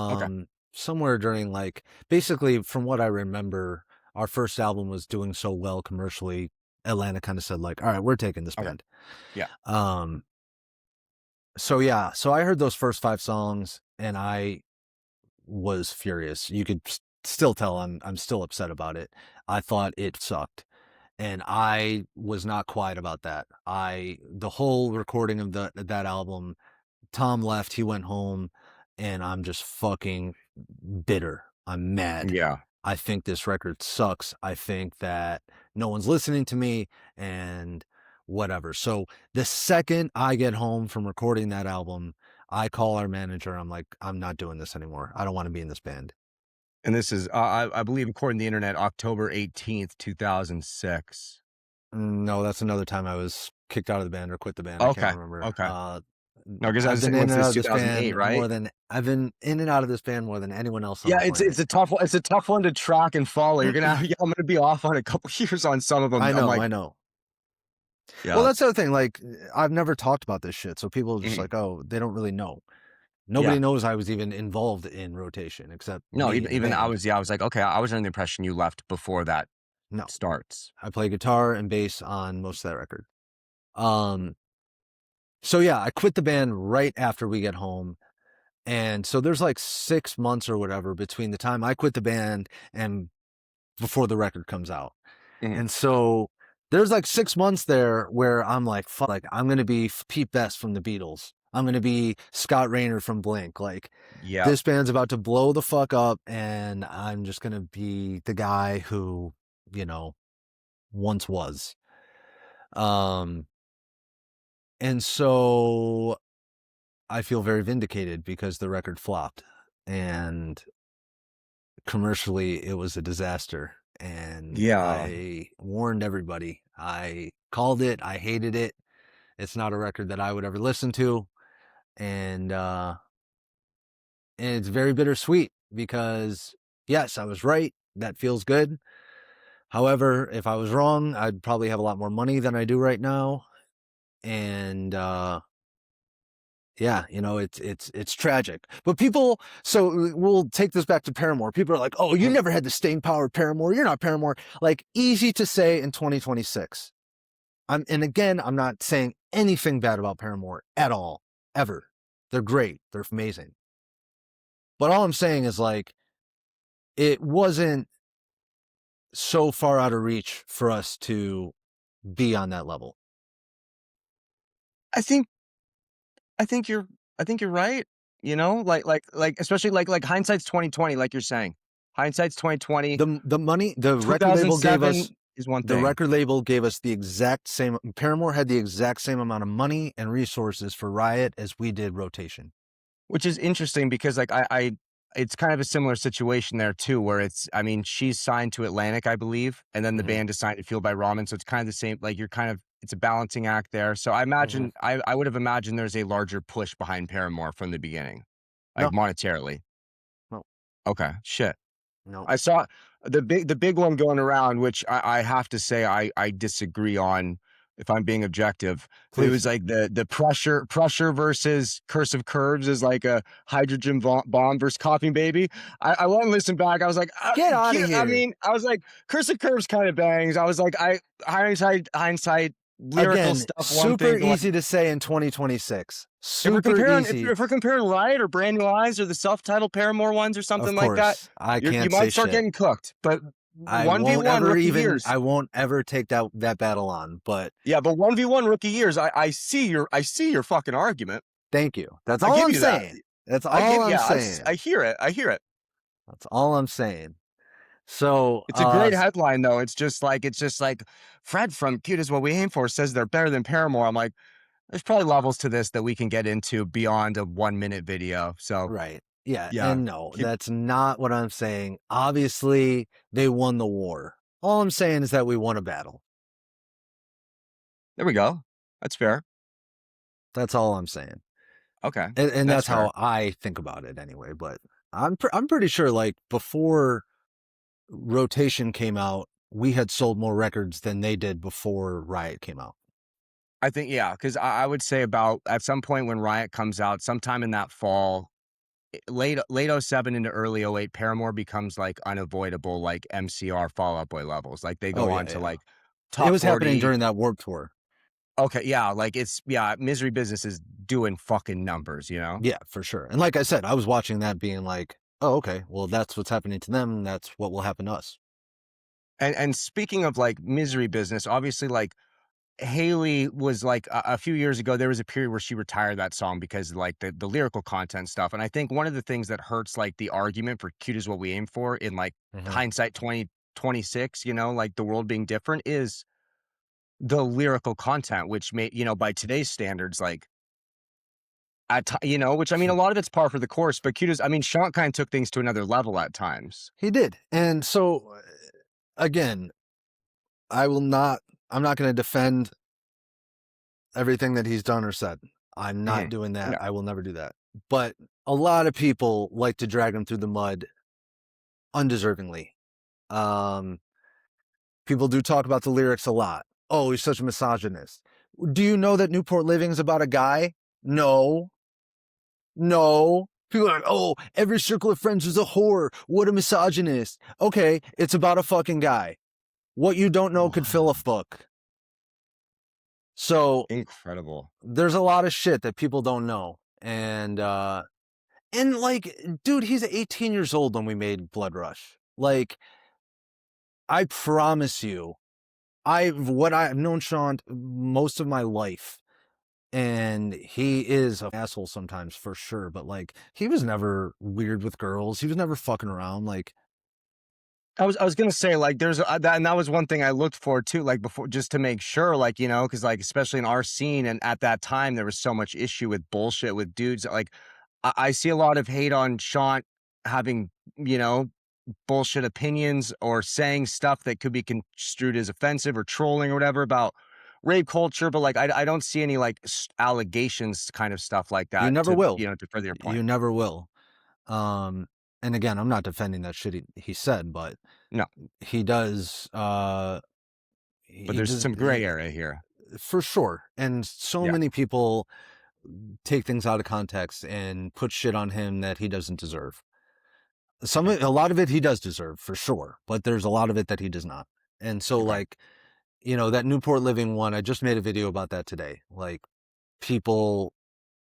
Okay. somewhere during like basically from what I remember, our first album was doing so well commercially. Atlanta kind of said like, all right, we're taking this Okay. band. Yeah. Um, so yeah, so I heard those first 5 songs and I was furious. You could still tell I'm still upset about it. I thought it sucked. And I was not quiet about that. The whole recording of that album, Tom left, he went home, and I'm just fucking bitter. I'm mad. Yeah. I think this record sucks. I think that no one's listening to me and whatever. So the second I get home from recording that album, I call our manager. I'm like, I'm not doing this anymore. I don't want to be in this band. And this is, I believe, according to the internet, October 18th, 2006. No, that's another time I was kicked out of the band or quit the band. I can't Okay. remember. Okay. No, because I I've was been saying, in what's and out this, of this 2008, band right? I've been in and out of this band more than anyone else on Yeah, the it's planet. a tough one. It's a tough one to track and follow. You're gonna have, yeah, I'm gonna be off on a couple years on some of them. I I'm know, like, I know. Well, yeah, that's the other thing. Like, I've never talked about this shit, so people are just mhm, like, oh, they don't really know. Nobody yeah. knows I was even involved in Rotation except No, me and the even band. I was like, okay, I was under the impression you left before that No, starts. I play guitar and bass on most of that record. Um, so yeah, I quit the band right after we get home. And so there's like 6 months or whatever between the time I quit the band and before the record comes out. Mhm. And so there's like 6 months there where I'm like, fuck, like I'm going to be Pete Best from the Beatles. I'm going to be Scott Raynor from Blink. Like Yep. this band's about to blow the fuck up. And I'm just going to be the guy who, you know, once was. Um, and so I feel very vindicated because the record flopped and commercially it was a disaster. And Yeah. I warned everybody. I called it. I hated it. It's not a record that I would ever listen to. And it's very bittersweet because yes, I was right. That feels good. However, if I was wrong, I'd probably have a lot more money than I do right now. And yeah, you know, it's tragic. But people, so we'll take this back to Paramore. People are like, "Oh, you Mhm. never had the staying power of Paramore. You're not Paramore." Like easy to say in 2026. And again, I'm not saying anything bad about Paramore at all, ever. They're great. They're amazing. But all I'm saying is like, it wasn't so far out of reach for us to be on that level. I think I think you're I think you're right. You know, like especially like hindsight's 2020, like you're saying. Hindsight's 2020. The money, the record label gave 2007 us is one the thing. record label gave us the exact same. Paramore had the exact same amount of money and resources for Riot as we did Rotation. Which is interesting because like I it's kind of a similar situation there too, where it's, I mean, she's signed to Atlantic, I believe, and then the Mm-hmm. band is signed to Fueled by Ramen, so it's kind of the same. Like you're kind of, it's a balancing act there. So I Mm-hmm. imagine I would have imagined there's a larger push behind Paramore from the beginning, like No, monetarily. no, Okay, shit. no. I saw the big one going around, which I have to say I disagree on if I'm being objective. It Please was like the pressure versus Curse of Curves is like a hydrogen bomb versus Coughing Baby. I went and listened back. I was like, get out of I here. mean, I was like, Curse of Curves kind of bangs. I was like, hindsight, lyrical Again, stuff. One super thing, like, easy to say in 2026. if we're Super comparing, easy. if we're comparing Riot or Brand New Eyes or the self-titled Paramore ones or something Of like that, course, I you can't say might start shit. getting cooked. But I 1v1 rookie years. I won't ever take that battle on, but Yeah, but 1v1 rookie years, I see your fucking argument. thank you. That's I all give I'm you that. saying. That's I all give, I'm yeah, saying. I hear it. I hear it. That's all I'm saying. So, It's a great headline though. It's just like Fred from Cute is What We Aim For says they're better than Paramore. I'm like, there's probably levels to this that we can get into beyond a 1 minute video. So right. Yeah, yeah, and no, keep, that's not what I'm saying. Obviously, they won the war. All I'm saying is that we won a battle. there we go. That's fair. That's all I'm saying. Okay, And that's that's fair. how I think about it anyway, but I'm pretty sure like before Rotation came out, we had sold more records than they did before Riot came out. I think, yeah, because I would say about at some point when Riot comes out, sometime in that fall, late '07 into early '08, Paramore becomes like unavoidable, like MCR Fall Out Boy levels. Like they Oh go yeah, on to yeah. like It top was happening 40. during that Warped Tour. Okay, yeah, like Misery Business is doing fucking numbers, you know? Yeah, for sure. And like I said, I was watching that being like, oh, okay, well, that's what's happening to them. That's what will happen to us. And speaking of like Misery Business, obviously like Haley was like a few years ago, there was a period where she retired that song because like the lyrical content stuff. And I think one of the things that hurts like the argument for Cute is What We Aim For in like hindsight 2026, you know, like the world being different is the lyrical content, which may, you know, by today's standards, like you know, which I mean, a lot of it's par for the course, but Cute is, I mean, Shaant kind of took things to another level at times. He did. And so, again, I'm not going to defend everything that he's done or said. I'm not doing that. No. I will never do that. But a lot of people like to drag him through the mud undeservingly. People do talk about the lyrics a lot. Oh, he's such a misogynist. Do you know that Newport Living is about a guy? No. People are like, oh, every circle of friends is a whore. What a misogynist. Okay, it's about a fucking guy. What you don't know could fill a book. So Incredible. there's a lot of shit that people don't know. And like, dude, he's 18 years old when we made Blood Rush. Like, I promise you, I've known Shaant most of my life. And he is an asshole sometimes for sure. But like, he was never weird with girls. He was never fucking around. Like, I was gonna say like there's and that was one thing I looked for too, like before, just to make sure, like, you know, because like especially in our scene and at that time there was so much issue with bullshit with dudes. Like I see a lot of hate on Shaant having, you know, bullshit opinions or saying stuff that could be construed as offensive or trolling or whatever about rape culture, but like I don't see any like allegations kind of stuff like that. you never To, will. you know, to further your point. You never will. And again, I'm not defending that shit he said, but No, he does. but there's some gray area here for sure. And so many people take things out of context and put shit on him that he doesn't deserve. A lot of it he does deserve for sure, but there's a lot of it that he does not. And so like, you know, that Newport Living one, I just made a video about that today. Like, people,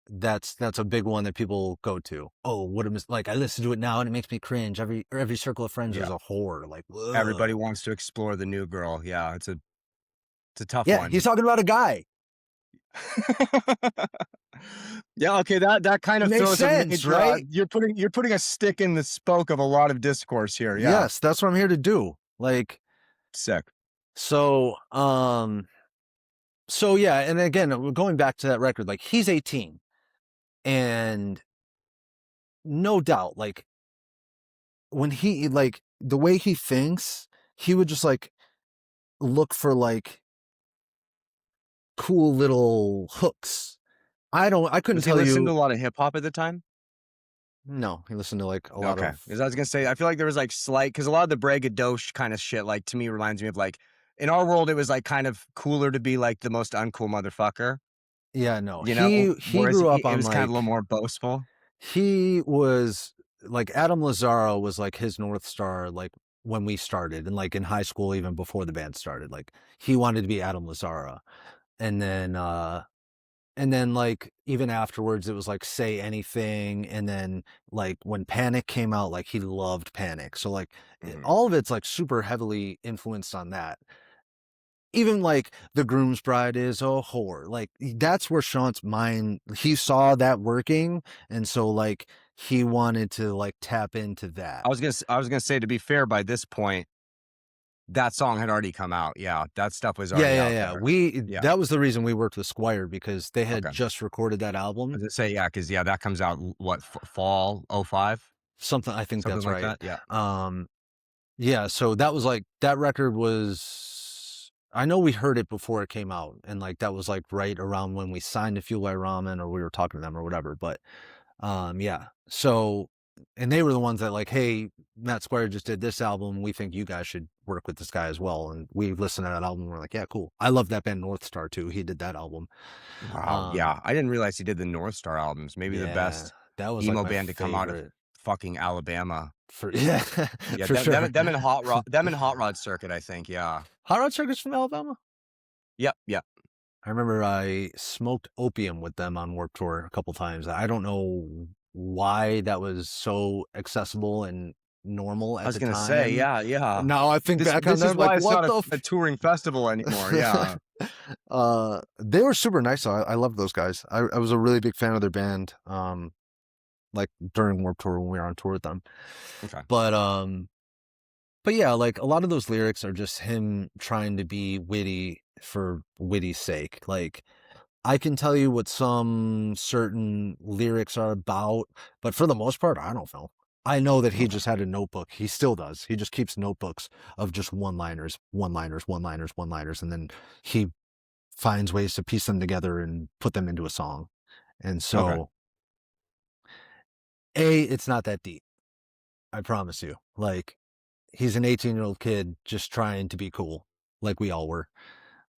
that's a big one that people go to. Oh, what a like, I listen to it now and it makes me cringe. Every circle of friends is a whore. Like, ugh. everybody wants to explore the new girl. Yeah, it's a tough one. He's talking about a guy. Yeah, okay, that kind of makes throws sense, right? You're putting a stick in the spoke of a lot of discourse here. Yeah. Yes, that's what I'm here to do. Like, Sick. so yeah, and again, going back to that record, like, he's 18, and no doubt, like, when he, like, the way he thinks, he would just like look for like cool little hooks. I couldn't tell you. He listened to a lot of hip hop at the time? No, he listened to like a lot of. Because I was gonna say, I feel like there was like slight, because a lot of the braggadocio kind of shit, like to me, reminds me of like in our world, it was like kind of cooler to be like the most uncool motherfucker. Yeah, no, You know, he grew up on, it was like, kind of a little more boastful. He was like, Adam Lazzaro was like his North Star, like when we started, and like in high school, even before the band started, like he wanted to be Adam Lazzaro. And then like even afterwards it was like Say Anything, and then like when Panic came out, like he loved Panic. So like all of it's like super heavily influenced on that. Even like The Groom's Bride is a whore. Like, that's where Shaant's mind, he saw that working, and so like he wanted to like tap into that. I was gonna say, to be fair, by this point, that song had already come out. Yeah, that stuff was already out there. That was the reason we worked with Squire, because they had just recorded that album. I was gonna say, yeah, because that comes out what, fall '05? Something, I think that's like right. That? Yeah. Yeah, so that was like, that record was, I know we heard it before it came out, and like that was like right around when we signed to Fuel by Ramen, or we were talking to them or whatever. But yeah, so and they were the ones that like, hey, Matt Squire just did this album. We think you guys should work with this guy as well. And we listened to that album. And we're like, yeah, cool. I love that band North Star too. He did that album. Wow. Yeah. I didn't realize he did the North Star albums. Maybe the Yeah, best that was emo like my band to come out of favorite. fucking Alabama. Yeah, Yeah. for sure. Them and Hot Rod Circuit, I think. Yeah. Hot Rod Circus from Alabama? Yep. Yep. I remember I smoked opium with them on Warped Tour a couple times. I don't know why that was so accessible and normal at the time. I was gonna say, yeah. Now I think back on This them, is why like, it's what not the a touring festival anymore. Yeah. They were super nice. Though. I loved those guys. I was a really big fan of their band. Like during Warped Tour when we were on tour with them. Okay. But yeah, like a lot of those lyrics are just him trying to be witty for witty's sake. Like I can tell you what some certain lyrics are about, but for the most part, I don't know. I know that he just had a notebook. He still does. He just keeps notebooks of just one-liners, and then he finds ways to piece them together and put them into a song. And so, it's not that deep. I promise you. Like, he's an 18-year-old kid just trying to be cool, like we all were.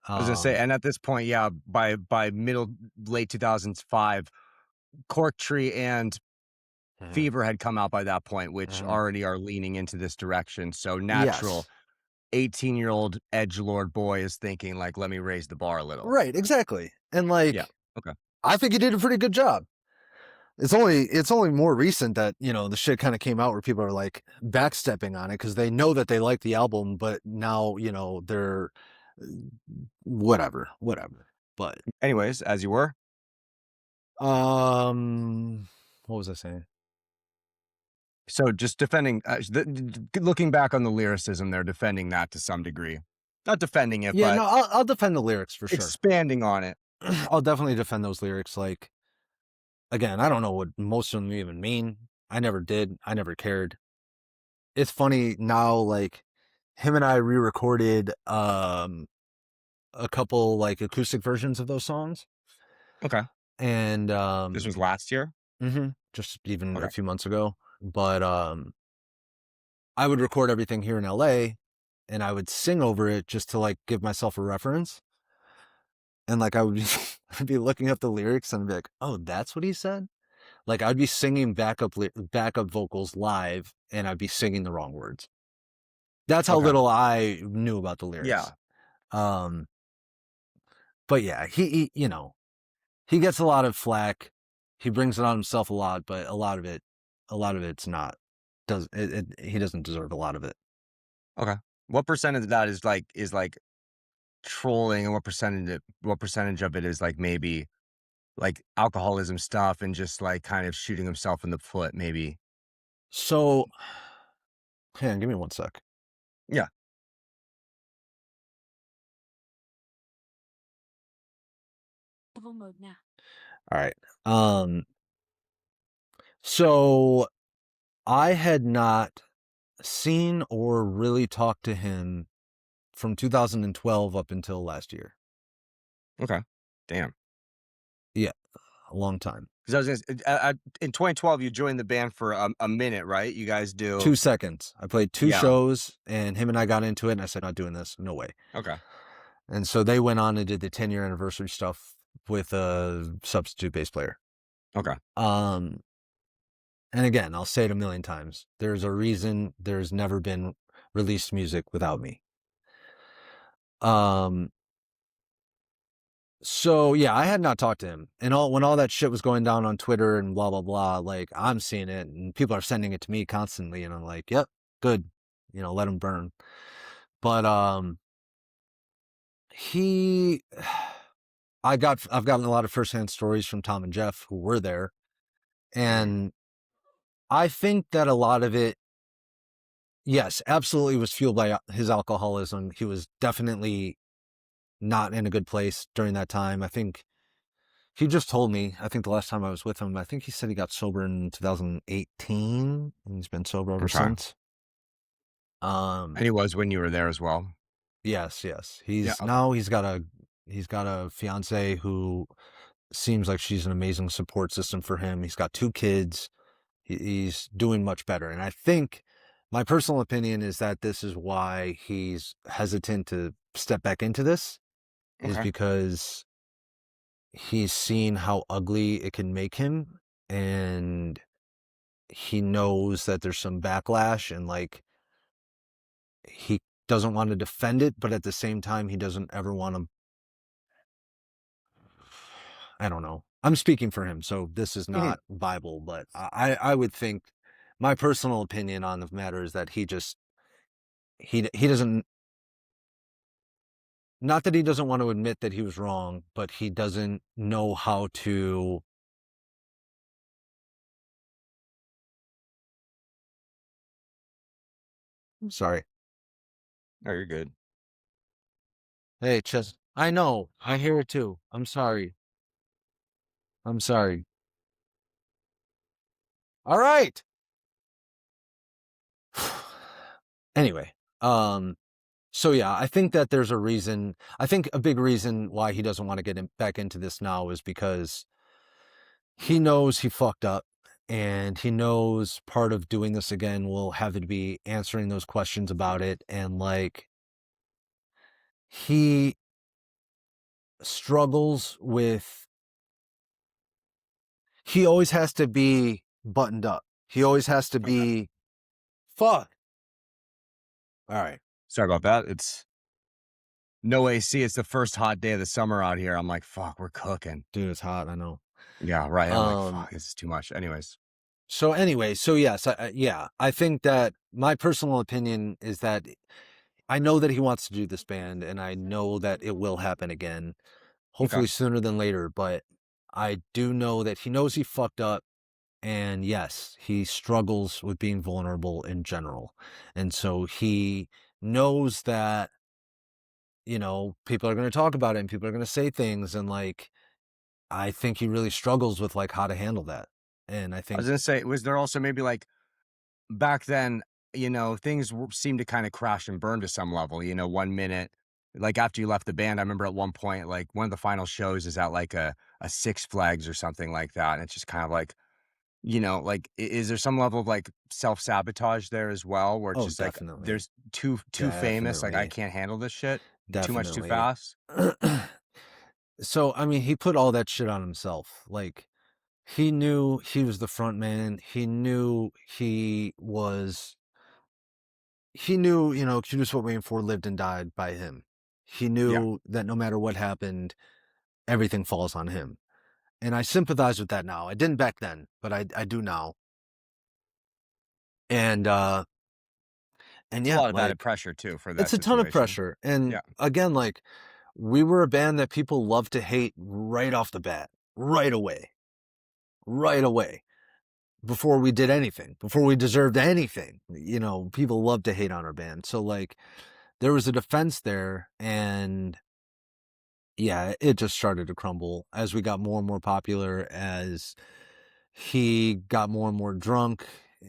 I was gonna say, and at this point, yeah, by late 2005, Cork Tree and Fever had come out by that point, which already are leaning into this direction. So natural, 18-year-old edgelord boy is thinking like, let me raise the bar a little. Right, exactly. And like, I think he did a pretty good job. It's only more recent that, the shit kind of came out where people are like backstepping on it because they know that they like the album, but now, they're whatever. But anyways, as you were. What was I saying? So just defending, looking back on the lyricism, they're defending that to some degree. Not defending it, but no, I'll defend the lyrics for sure. Expanding on it. I'll definitely defend those lyrics. Like, again, I don't know what most of them even mean. I never did. I never cared. It's funny now, like, him and I re-recorded a couple, like, acoustic versions of those songs. Okay. And this was last year? Mm-hmm. Just even a few months ago. But I would record everything here in LA and I would sing over it just to like give myself a reference. And like I would I'd be looking up the lyrics and I'd be like, oh, that's what he said? Like I'd be singing backup vocals live and I'd be singing the wrong words. That's how little I knew about the lyrics. Yeah. But yeah, he he gets a lot of flack. He brings it on himself a lot, but a lot of it's not. He doesn't deserve a lot of it. Okay. What percentage of that is like trolling, and what percentage of it is like maybe like alcoholism stuff and just like kind of shooting himself in the foot, maybe? So, hang on, give me one sec. Yeah. Mode now. All right. So I had not seen or really talked to him from 2012 up until last year. Okay. Damn. Yeah, a long time. Because I was gonna, in 2012, you joined the band for a minute, right? You guys do 2 seconds. I played 2 shows, and him and I got into it, and I said, "Not doing this, no way." Okay. And so they went on and did the 10-year anniversary stuff with a substitute bass player. Okay. And again, I'll say it a million times. There's a reason there's never been released music without me. So yeah, I had not talked to him, and when all that shit was going down on Twitter and blah blah blah, like I'm seeing it, and people are sending it to me constantly, and I'm like, yep, good, let him burn. But I've gotten a lot of firsthand stories from Tom and Jeff who were there, and I think that a lot of it, yes, absolutely was fueled by his alcoholism. He was definitely not in a good place during that time. I think he just told me, I think the last time I was with him, I think he said he got sober in 2018 and he's been sober ever since. And he was when you were there as well. Yes. Now he's got a fiance who seems like she's an amazing support system for him. He's got 2 kids. He's doing much better. And I think my personal opinion is that this is why he's hesitant to step back into this, is Okay. because he's seen how ugly it can make him, and he knows that there's some backlash, and like he doesn't want to defend it, but at the same time he doesn't ever want to, I don't know. I'm speaking for him, so this is Mhm. not Bible, but I would think my personal opinion on the matter is that he doesn't, not that he doesn't want to admit that he was wrong, but he doesn't know how to. Sorry. Oh, you're good. Hey, Chess. I know. I hear it too. I'm sorry. I'm sorry. All right. Anyway, so yeah, I think that there's a reason. I think a big reason why he doesn't want to get back into this now is because he knows he fucked up, and he knows part of doing this again will have to be answering those questions about it, and like he struggles with, he always has to be buttoned up. He always has to Okay. be, fuck. All right. Sorry about that. It's no AC. It's the first hot day of the summer out here. I'm like, fuck, we're cooking. Dude, it's hot, I know. Yeah, right. I'm like, Um, fuck, this is too much. Anyways. so anyway, so yes, yeah, I think that my personal opinion is that I know that he wants to do this band, and I know that it will happen again, Okay. hopefully sooner than later, but I do know that he knows he fucked up, and yes, he struggles with being vulnerable in general. And so he knows that, people are going to talk about it and people are going to say things, and like I think he really struggles with like how to handle that. And I I was think gonna say, was there also maybe like back then, things seemed to kind of crash and burn to some level. 1 minute, like after you left the band, I remember at one point, like one of the final shows is at like a Six Flags or something like that, and it's just kind of like, like is there some level of like self sabotage there as well, where it's oh, just like definitely. there's too famous, like I Definitely. can't handle this shit too much too Definitely. fast. So, I mean, he put all that shit on himself. Like, he knew he was the front man. He knew Judas What Waiting For lived and died by him. He Yeah, knew that no matter what happened, everything falls on him. And I sympathize with that now. I didn't back then, but I do now. And it's a yeah, lot of added like pressure too for it's that a ton of situation. pressure. And Yeah. again, like we were a band that people love to hate right off the bat, right away. Right away. Before we did anything, before we deserved anything. People love to hate on our band. So like there was a defense there, and yeah, it just started to crumble as we got more and more popular, as he got more and more drunk.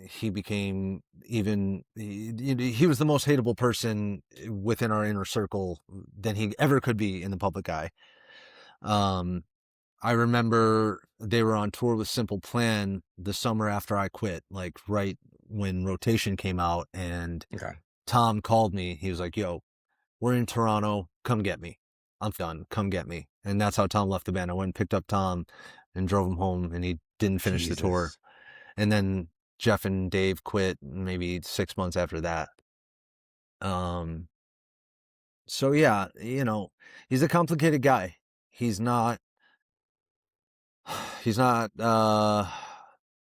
He became he was the most hateable person within our inner circle than he ever could be in the public eye. Um, I remember they were on tour with Simple Plan the summer after I quit, like right when Rotation came out, and Okay. Tom called me. He was like, "Yo, we're in Toronto. Come get me. I'm done. Come get me." And that's how Tom left the band. I went and picked up Tom and drove him home, and he didn't finish the tour. Jesus. And then Jeff and Dave quit maybe 6 months after that. Um, so yeah, he's a complicated guy. He's not, he's not,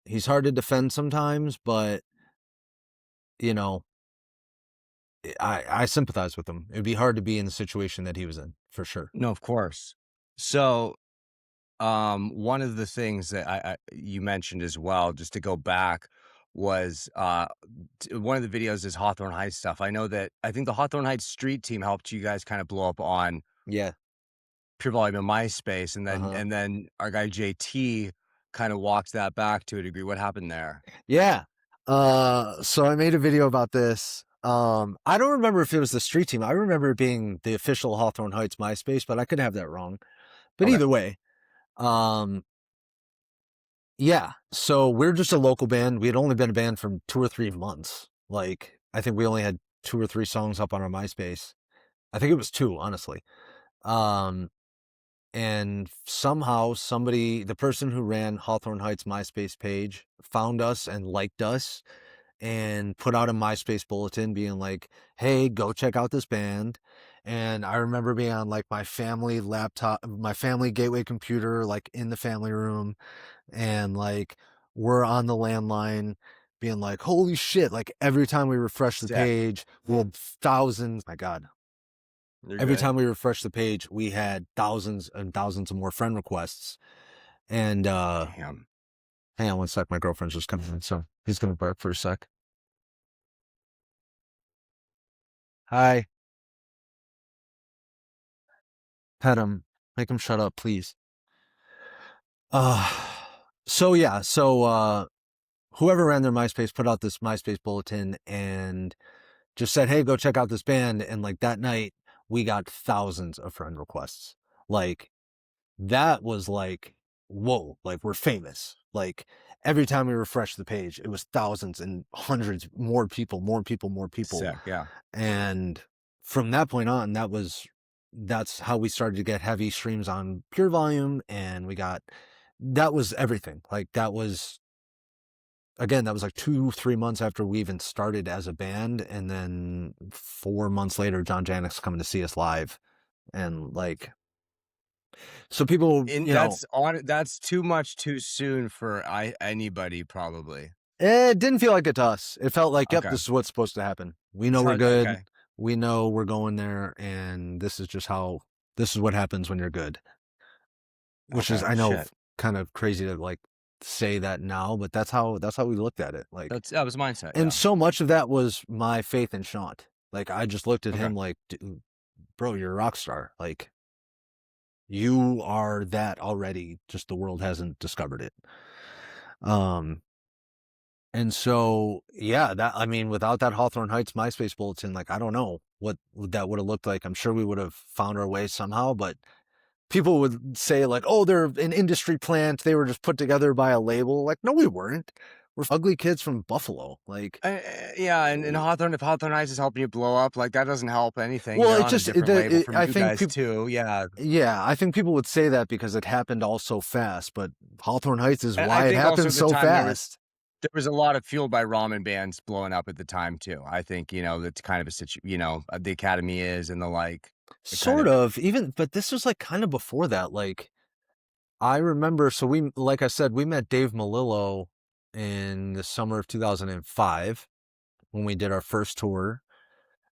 he's hard to defend sometimes, but you know, I sympathize with him. It'd be hard to be in the situation that he was in, for sure. No, of course. So one of the things that you mentioned as well, just to go back, was one of the videos is Hawthorne Heights stuff. I think the Hawthorne Heights street team helped you guys kind of blow up on Yeah. Pure Volume and MySpace, and then Uh-huh. and then our guy JT kind of walks that back to a degree. What happened there? Yeah. So I made a video about this. I don't remember if it was the street team. I remember it being the official Hawthorne Heights MySpace, but I could have that wrong. But Okay. either way, um, Yeah. So we're just a local band. We had only been a band for 2 or 3 months. Like, I think we only had 2 or 3 songs up on our MySpace. I think it was 2, honestly. Um, and somehow the person who ran Hawthorne Heights MySpace page found us and liked us and put out a MySpace bulletin being like, hey, go check out this band. And I remember being on like my family laptop, my family gateway computer, like in the family room, and like we're on the landline being like, holy shit, like every time we refresh the Sick. page, we had thousands. My God. You're Every good. time we refreshed the page, we had thousands and thousands of more friend requests. And Damn. hang on one sec, my girlfriend's just coming in, so he's gonna bark for a sec. Hi. Pet him. Make him shut up, please. Uh so yeah, whoever ran their MySpace put out this MySpace bulletin and just said, hey, go check out this band. And like that night, we got thousands of friend requests. Like, that was like, whoa, like we're famous. Like, every time we refreshed the page, it was thousands and hundreds more people. Sick, yeah. And from that point on, that's how we started to get heavy streams on Pure Volume. And that was everything. Like, that was like 2-3 months after we even started as a band. And then 4 months later, John Janick's coming to see us live. And like, so people, that's too much too soon for anybody, probably. it didn't feel like it to us. It felt like, yep, Okay. this is what's supposed to happen. We know we're good. Okay. We know we're going there, and this is what happens when you're good. Which is, I know, kind of crazy to like say that now, but that's how we looked at it. Like, that was mindset. And so much of that was my faith in Shaant. Like, I just looked at him like, bro, you're a rock star. Like, you are that already. Just the world hasn't discovered it. And so, yeah, without that Hawthorne Heights MySpace bulletin, like, I don't know what that would have looked like. I'm sure we would have found our way somehow, but people would say like, oh, they're an industry plant. They were just put together by a label. Like, no, we weren't. We're ugly kids from Buffalo. Like, yeah. And Hawthorne, if Hawthorne Heights is helping you blow up, like that doesn't help anything. Well, it's just, I think too. Yeah. Yeah. I think people would say that because it happened all so fast, but Hawthorne Heights is why it happened so fast. There was a lot of Fueled by Ramen bands blowing up at the time too. I think, that's kind of a situation, the Academy is and the like. But this was like kind of before that. Like, I remember, so like I said, we met Dave Malillo in the summer of 2005 when we did our first tour,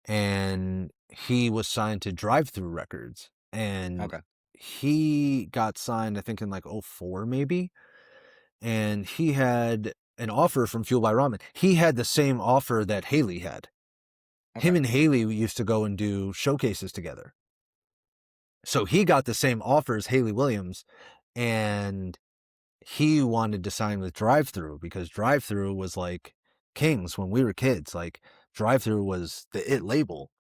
and he was signed to Drive Through Records, and he got signed, I think in like 2004 maybe, and he had an offer from Fueled by Ramen. He had the same offer that Haley had. Him and Haley used to go and do showcases together. So he got the same offer as Haley Williams, and he wanted to sign with Drive Through because Drive Through was like kings when we were kids. Like, Drive Through was the it label,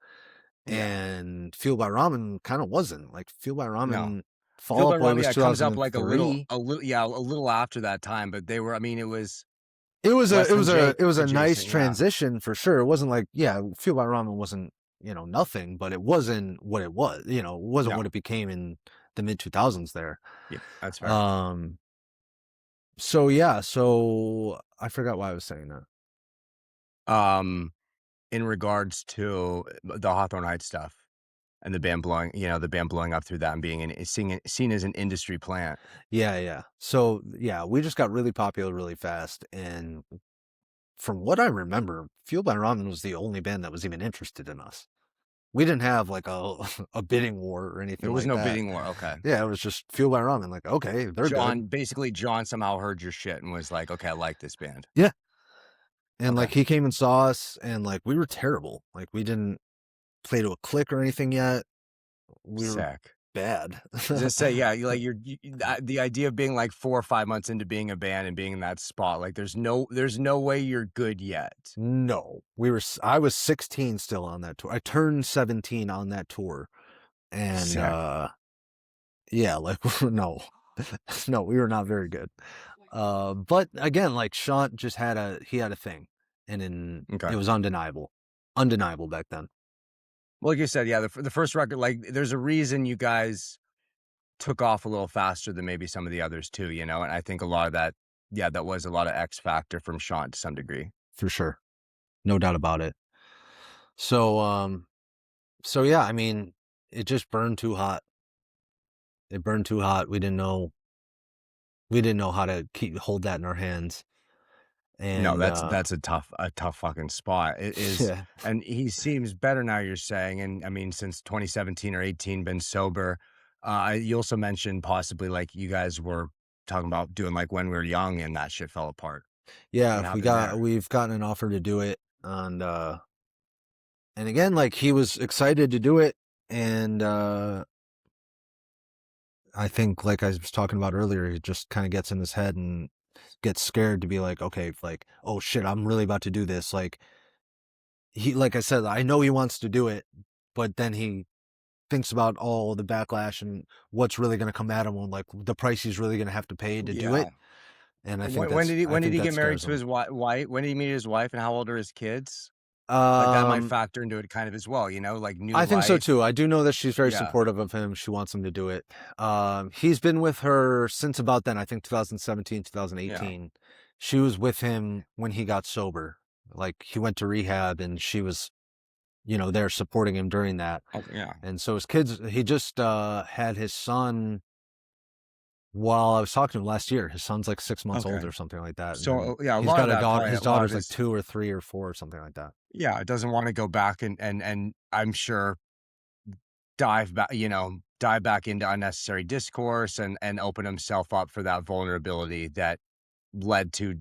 and Fueled by Ramen kind of wasn't. Like, Fueled by Ramen, Fall Out Boy was 2003. Comes up like a little after that time, but they were. I mean, it was a nice transition for sure. It wasn't like, Fueled by Ramen wasn't, nothing, but it wasn't what it was. It wasn't what it became in the mid 2000s there. Yeah, that's fair. So I forgot why I was saying that. In regards to the Hawthorne Heights stuff and the band blowing up through that and being seen as an industry plant. Yeah. So we just got really popular really fast, and from what I remember, Fueled by Ramen was the only band that was even interested in us. We didn't have like a bidding war or anything. There was no bidding war. Okay. Yeah, it was just Fueled by Ramen. Like, okay, they're good. Basically, John somehow heard your shit and was like, okay, I like this band. Yeah. And like, he came and saw us, and like, we were terrible. Like, we didn't play to a click or anything yet. We were bad. Just say, the idea of being like 4 or 5 months into being a band and being in that spot, like there's no way you're good yet. No, I was 16 still on that tour. I turned 17 on that tour, and like, no, we were not very good. But again, like Shaant just had a thing, and Okay. it was undeniable back then. Well, like you said, yeah, the first record, like, there's a reason you guys took off a little faster than maybe some of the others too, you know? And I think a lot of that, yeah, that was a lot of X factor from Shaant to some degree. For sure. No doubt about it. So, so yeah, I mean, it just burned too hot. It burned too hot. We didn't know how to hold that in our hands. No, And that's a tough fucking spot. It is, yeah. and he seems better now, you're saying. And I mean, since 2017 or 18, been sober. You also mentioned possibly like you guys were talking about doing like When We Were Young, and that shit fell apart. Yeah, What happened there? we've gotten an offer to do it, and again, like he was excited to do it, and I think, like I was talking about earlier, it just kind of gets in his head and gets scared to be like, okay, like, oh shit, I'm really about to do this. Like like I said, I know he wants to do it, but then he thinks about all the backlash and what's really going to come at him, and like the price he's really going to have to pay to do Yeah. it. And I think When did he get married scares to his him. wife? When did he meet his wife, and how old are his kids? Like that might Um, factor into it kind of as well, you know, like new I think so life. too. I do know that she's very Yeah. supportive of him. She wants him to do it. He's been with her since about then, I think 2017, Yeah. 2018. She was with him when he got sober. Like he went to rehab and she was, there supporting him during that. Oh, yeah. And so his kids, he just had his son while I was talking to him last year. His son's like 6 months old Okay. or something like that. And then So yeah, a he's lot of got a that daughter. probably His a lot of daughter's like his 2 or 3 or 4 or something like that. yeah, it doesn't want to go back and I'm sure dive back into unnecessary discourse and open himself up for that vulnerability that led to,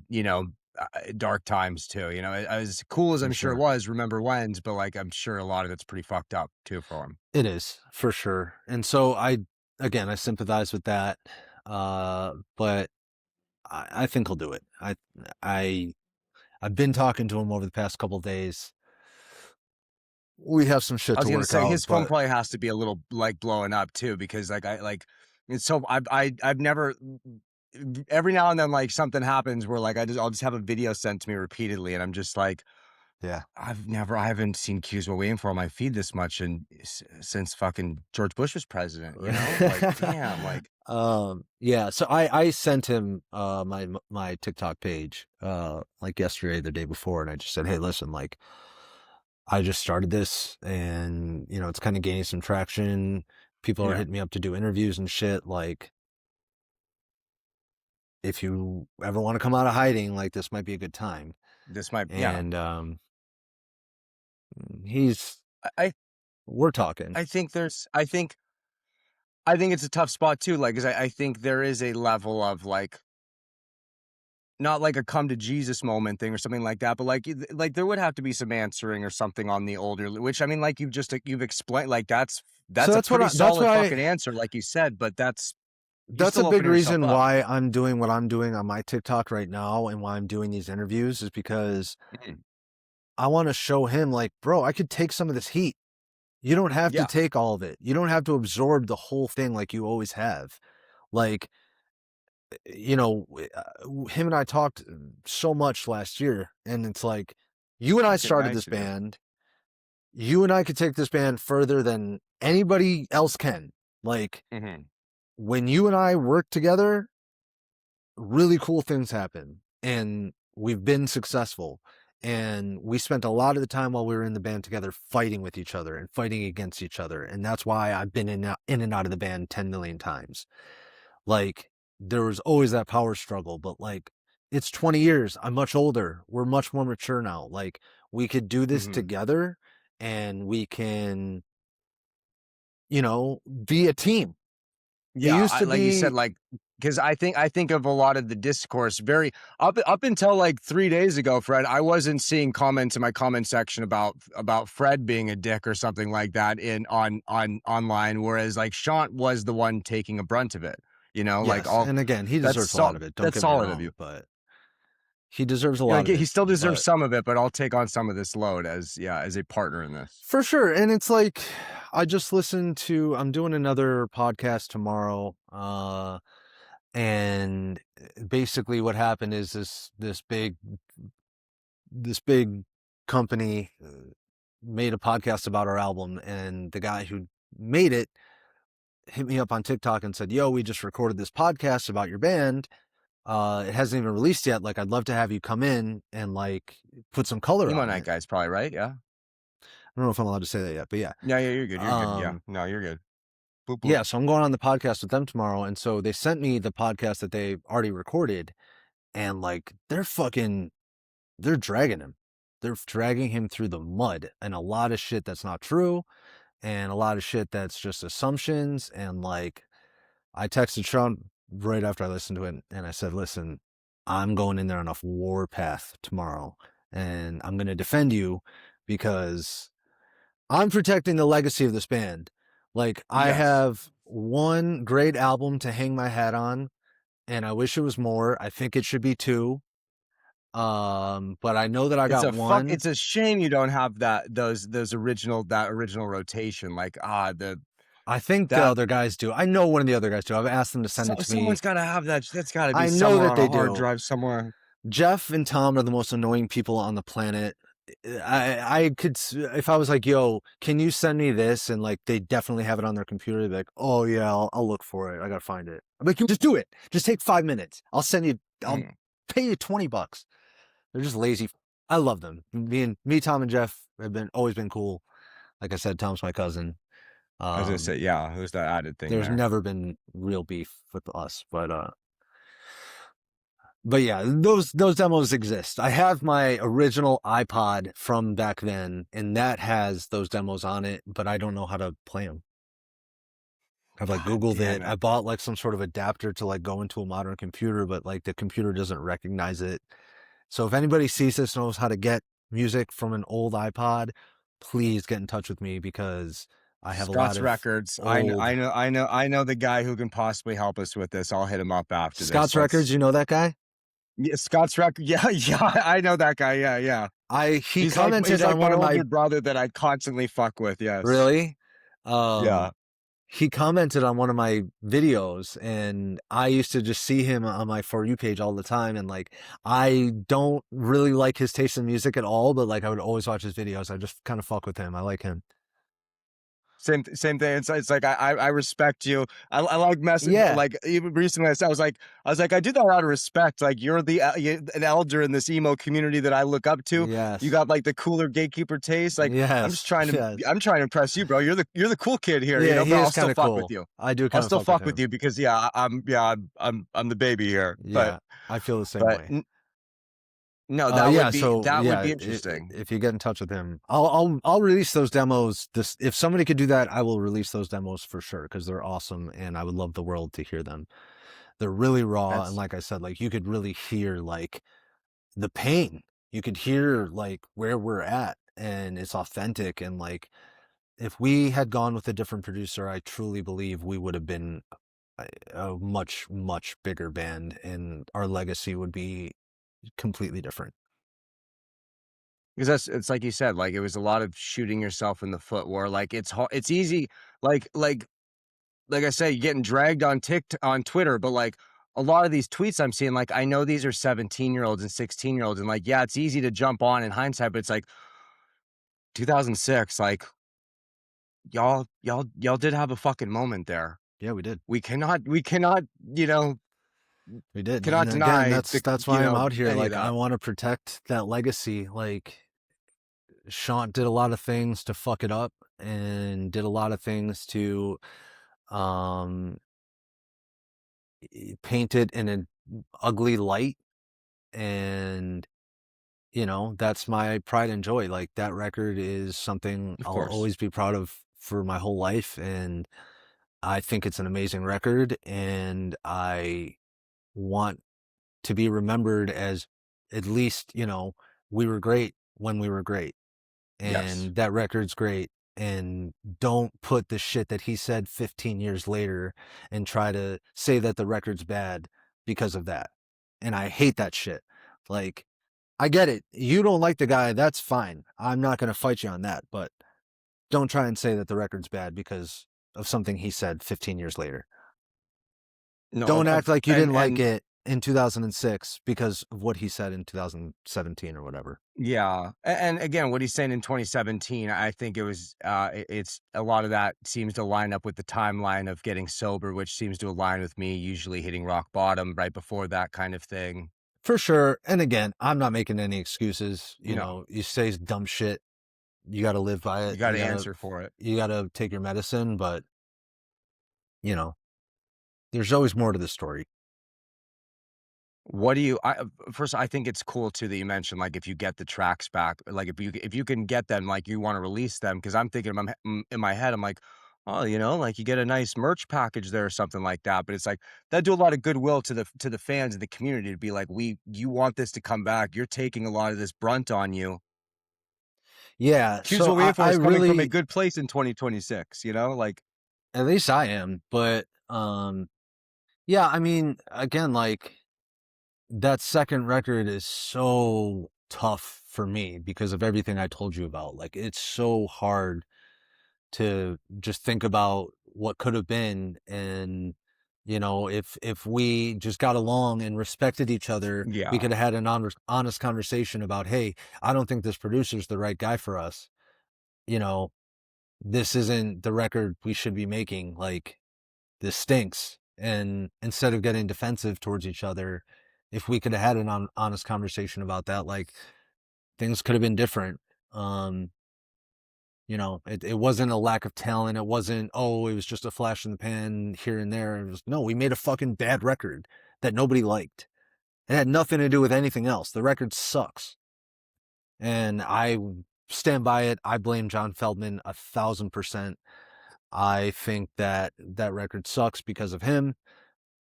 dark times too. As cool as For I'm sure it sure. was, remember when's, but like I'm sure a lot of it's pretty fucked up too for him. It is, for sure. And so I sympathize with that. But I think he'll do it. I, I've been talking to him over the past couple of days. We have some shit I to was gonna work say out, his phone but probably has to be a little like blowing up too, because like I like it's so I've never every now and then like something happens where like I'll just have a video sent to me repeatedly, and I'm just like, yeah. I haven't seen cues we're waiting for on my feed this much and since fucking George Bush was president, like damn, like Yeah, so I sent him my TikTok page like yesterday, the day before, and I just said, "Hey, listen, like I just started this and it's kind of gaining some traction. People are yeah, hitting me up to do interviews and shit. Like if you ever want to come out of hiding, like this might be a good time." this might yeah. And he's I we're talking. I think I think it's a tough spot too, like 'cause I think there is a level of like not like a come to Jesus moment thing or something like that, but like there would have to be some answering or something on the older, which I mean, like you've explained, like So that's a pretty that's solid why fucking answer, like you said, but you're that's a still big opening yourself reason up. why I'm doing what I'm doing on my TikTok right now and why I'm doing these interviews is because Mhm. I want to show him like, bro, I could take some of this heat. You don't have to Yeah. take all of it. You don't have to absorb the whole thing like you always have. Like, him and I talked so much last year, and it's like, you and I Fucking started nice this of you. band. You and I could take this band further than anybody else can. Like, Mhm. when you and I work together, really cool things happen, and we've been successful. And we spent a lot of the time while we were in the band together fighting with each other and fighting against each other. And that's why I've been in and out of the band 10 million times. Like, there was always that power struggle, but like, it's 20 years. I'm much older. We're much more mature now. Like, we could do this Mhm. together and we can, be a team. It Yeah, used to like you said, be, like because I think of a lot of the discourse very up until like 3 days ago, Fred. I wasn't seeing comments in my comment section about Fred being a dick or something like that in on online, whereas like Shaant was the one taking a brunt of it. Like yes. all And again, he deserves a lot of it. Don't that's get me solid of you. wrong, but he deserves a lot Like of he it. still deserves But some of it, but I'll take on some of this load as a partner in this. for sure. And it's like, I'm doing another podcast tomorrow. And basically what happened is this big company made a podcast about our album, and the guy who made it hit me up on TikTok and said, yo, we just recorded this podcast about your band. It hasn't even released yet. Like, I'd love to have you come in and like put some color Emo on Night it. guys, probably, right? Yeah. I don't know if I'm allowed to say that yet, but yeah. Yeah, you're good. You're good. Yeah. No, you're good. Boop, boop. Yeah, so I'm going on the podcast with them tomorrow. And so they sent me the podcast that they already recorded, and like they're dragging him. They're dragging him through the mud, and a lot of shit that's not true, and a lot of shit that's just assumptions. And like, I texted Shaant right after I listened to it, and I said, listen, I'm going in there on a war path tomorrow, and I'm going to defend you because I'm protecting the legacy of this band. Like, I Yes. have one great album to hang my hat on, and I wish it was more. I think it should be two. But I know that I got one. It's a shame you don't have those that original rotation. Like I think the that other guys do. I know one of the other guys do. I've asked them to send it to me. someone's got to have that. That's got to be I know somewhere that on they a hard do. drive somewhere. Jeff and Tom are the most annoying people on the planet. I could, if I was like, yo, can you send me this? And like, they definitely have it on their computer. They'd be like, oh yeah, I'll look for it. I gotta find it. I'm like, just do it. Just take 5 minutes. I'll pay you $20. They're just lazy. I love them. Me, Tom, and Jeff have always been cool. Like I said, Tom's my cousin. I was gonna say, yeah. Who's that added thing There's there? never been real beef with us, but yeah, those demos exist. I have my original iPod from back then, and that has those demos on it, but I don't know how to play them. I've like God Googled damn it. I bought like some sort of adapter to like go into a modern computer, but like the computer doesn't recognize it. So if anybody sees this, knows how to get music from an old iPod, please get in touch with me, because I have a lot Scott's of Records. old I know the guy who can possibly help us with this. I'll hit him up after Scott's this. Records. You know that guy? Yeah, Scott's Record. Yeah, yeah, I know that guy. Yeah, yeah. He He's commented like on my one of my older brother that I constantly fuck with. Yes. really. Yeah. He commented on one of my videos, and I used to just see him on my For You page all the time. And like, I don't really like his taste in music at all, but like, I would always watch his videos. I just kind of fuck with him. I like him. Same thing. It's like I respect you. I like messing Yeah. like even recently. I was like I do that out of respect. Like you're an elder in this emo community that I look up to. Yes. You got like the cooler gatekeeper taste. Like yes. I'm just trying to yes. I'm trying to impress you, bro. You're the cool kid here. Yeah, You know, he but is I'll still kinda fuck cool. with you. I do I'll kind of still fuck with you because I'm the baby here. Yeah, I feel the same But way. no, Yeah, that would be yeah, interesting. if you get in touch with him, I'll release those demos. If somebody could do that, I will release those demos for sure, because they're awesome, and I would love the world to hear them. They're really raw, and like I said, like you could really hear like the pain. You could hear like where we're at, and it's authentic. And like, if we had gone with a different producer, I truly believe we would have been a much, much bigger band, and our legacy would be completely different. Because it's like you said, like it was a lot of shooting yourself in the foot. Where like it's hard, it's easy, like I say, getting dragged on on Twitter, but like a lot of these tweets I'm seeing, like I know these are 17-year-olds and 16-year-olds, and like yeah, it's easy to jump on in hindsight, but it's like 2006, like y'all did have a fucking moment there. Yeah, we did. We cannot, you know, We did. cannot And deny again, that's why I'm out here. any of Like, I that. want to protect that legacy. Like, Shaant did a lot of things to fuck it up, and did a lot of things to um paint it in an ugly light. And you know, that's my pride and joy. Like, that record is something Of I'll course. always be proud of for my whole life. And I think it's an amazing record, and I want to be remembered as, at least, you know, we were great when we were great, Yes. and that record's great. And don't put the shit that he said 15 years later and try to say that the record's bad because of that. And I hate that shit. Like, I get it. You don't like the guy, that's fine. I'm not going to fight you on that, but don't try and say that the record's bad because of something he said 15 years later. No, Don't act like you didn't like and it in 2006 because of what he said in 2017 or whatever. yeah, and again, what he's saying in 2017, I think it was, it's a lot of that seems to line up with the timeline of getting sober, which seems to align with me, usually hitting rock bottom right before that kind of thing. For sure. And again, I'm not making any excuses. You No, know, you say dumb shit, you got to live by you it. got to answer for it. You got to take your medicine, but you know, there's always more to the story. What do you first, I think it's cool too that you mentioned, like, if you get the tracks back, like, if you can get them, like, you wanna release them, because 'cause I'm thinking in my head, I'm like, "Oh, like, you get a nice merch package there or something like that," but it's like, that do a lot of goodwill to the fans and the community to be like, you want this to come back, you're taking a lot of this brunt on you. Yeah. Here's So what we have for I is coming from a really, good place in 2026, like at least I am, but, yeah, I mean, again, like that second record is so tough for me because of everything I told you about. Like, it's so hard to just think about what could have been. And if we just got along and respected each other, we yeah. could have had an honest conversation about, hey, I don't think this producer's the right guy for us. you know this isn't the record we should be making. Like, this stinks. And instead of getting defensive towards each other, if we could have had an honest conversation about that, like, things could have been different. um it wasn't a lack of talent. It wasn't, oh, it was just a flash in the pan here and there. It was, no, we made a fucking bad record that nobody liked. It had nothing to do with anything else. The record sucks. And I stand by it. I blame John Feldmann 1,000%. I think that that record sucks because of him.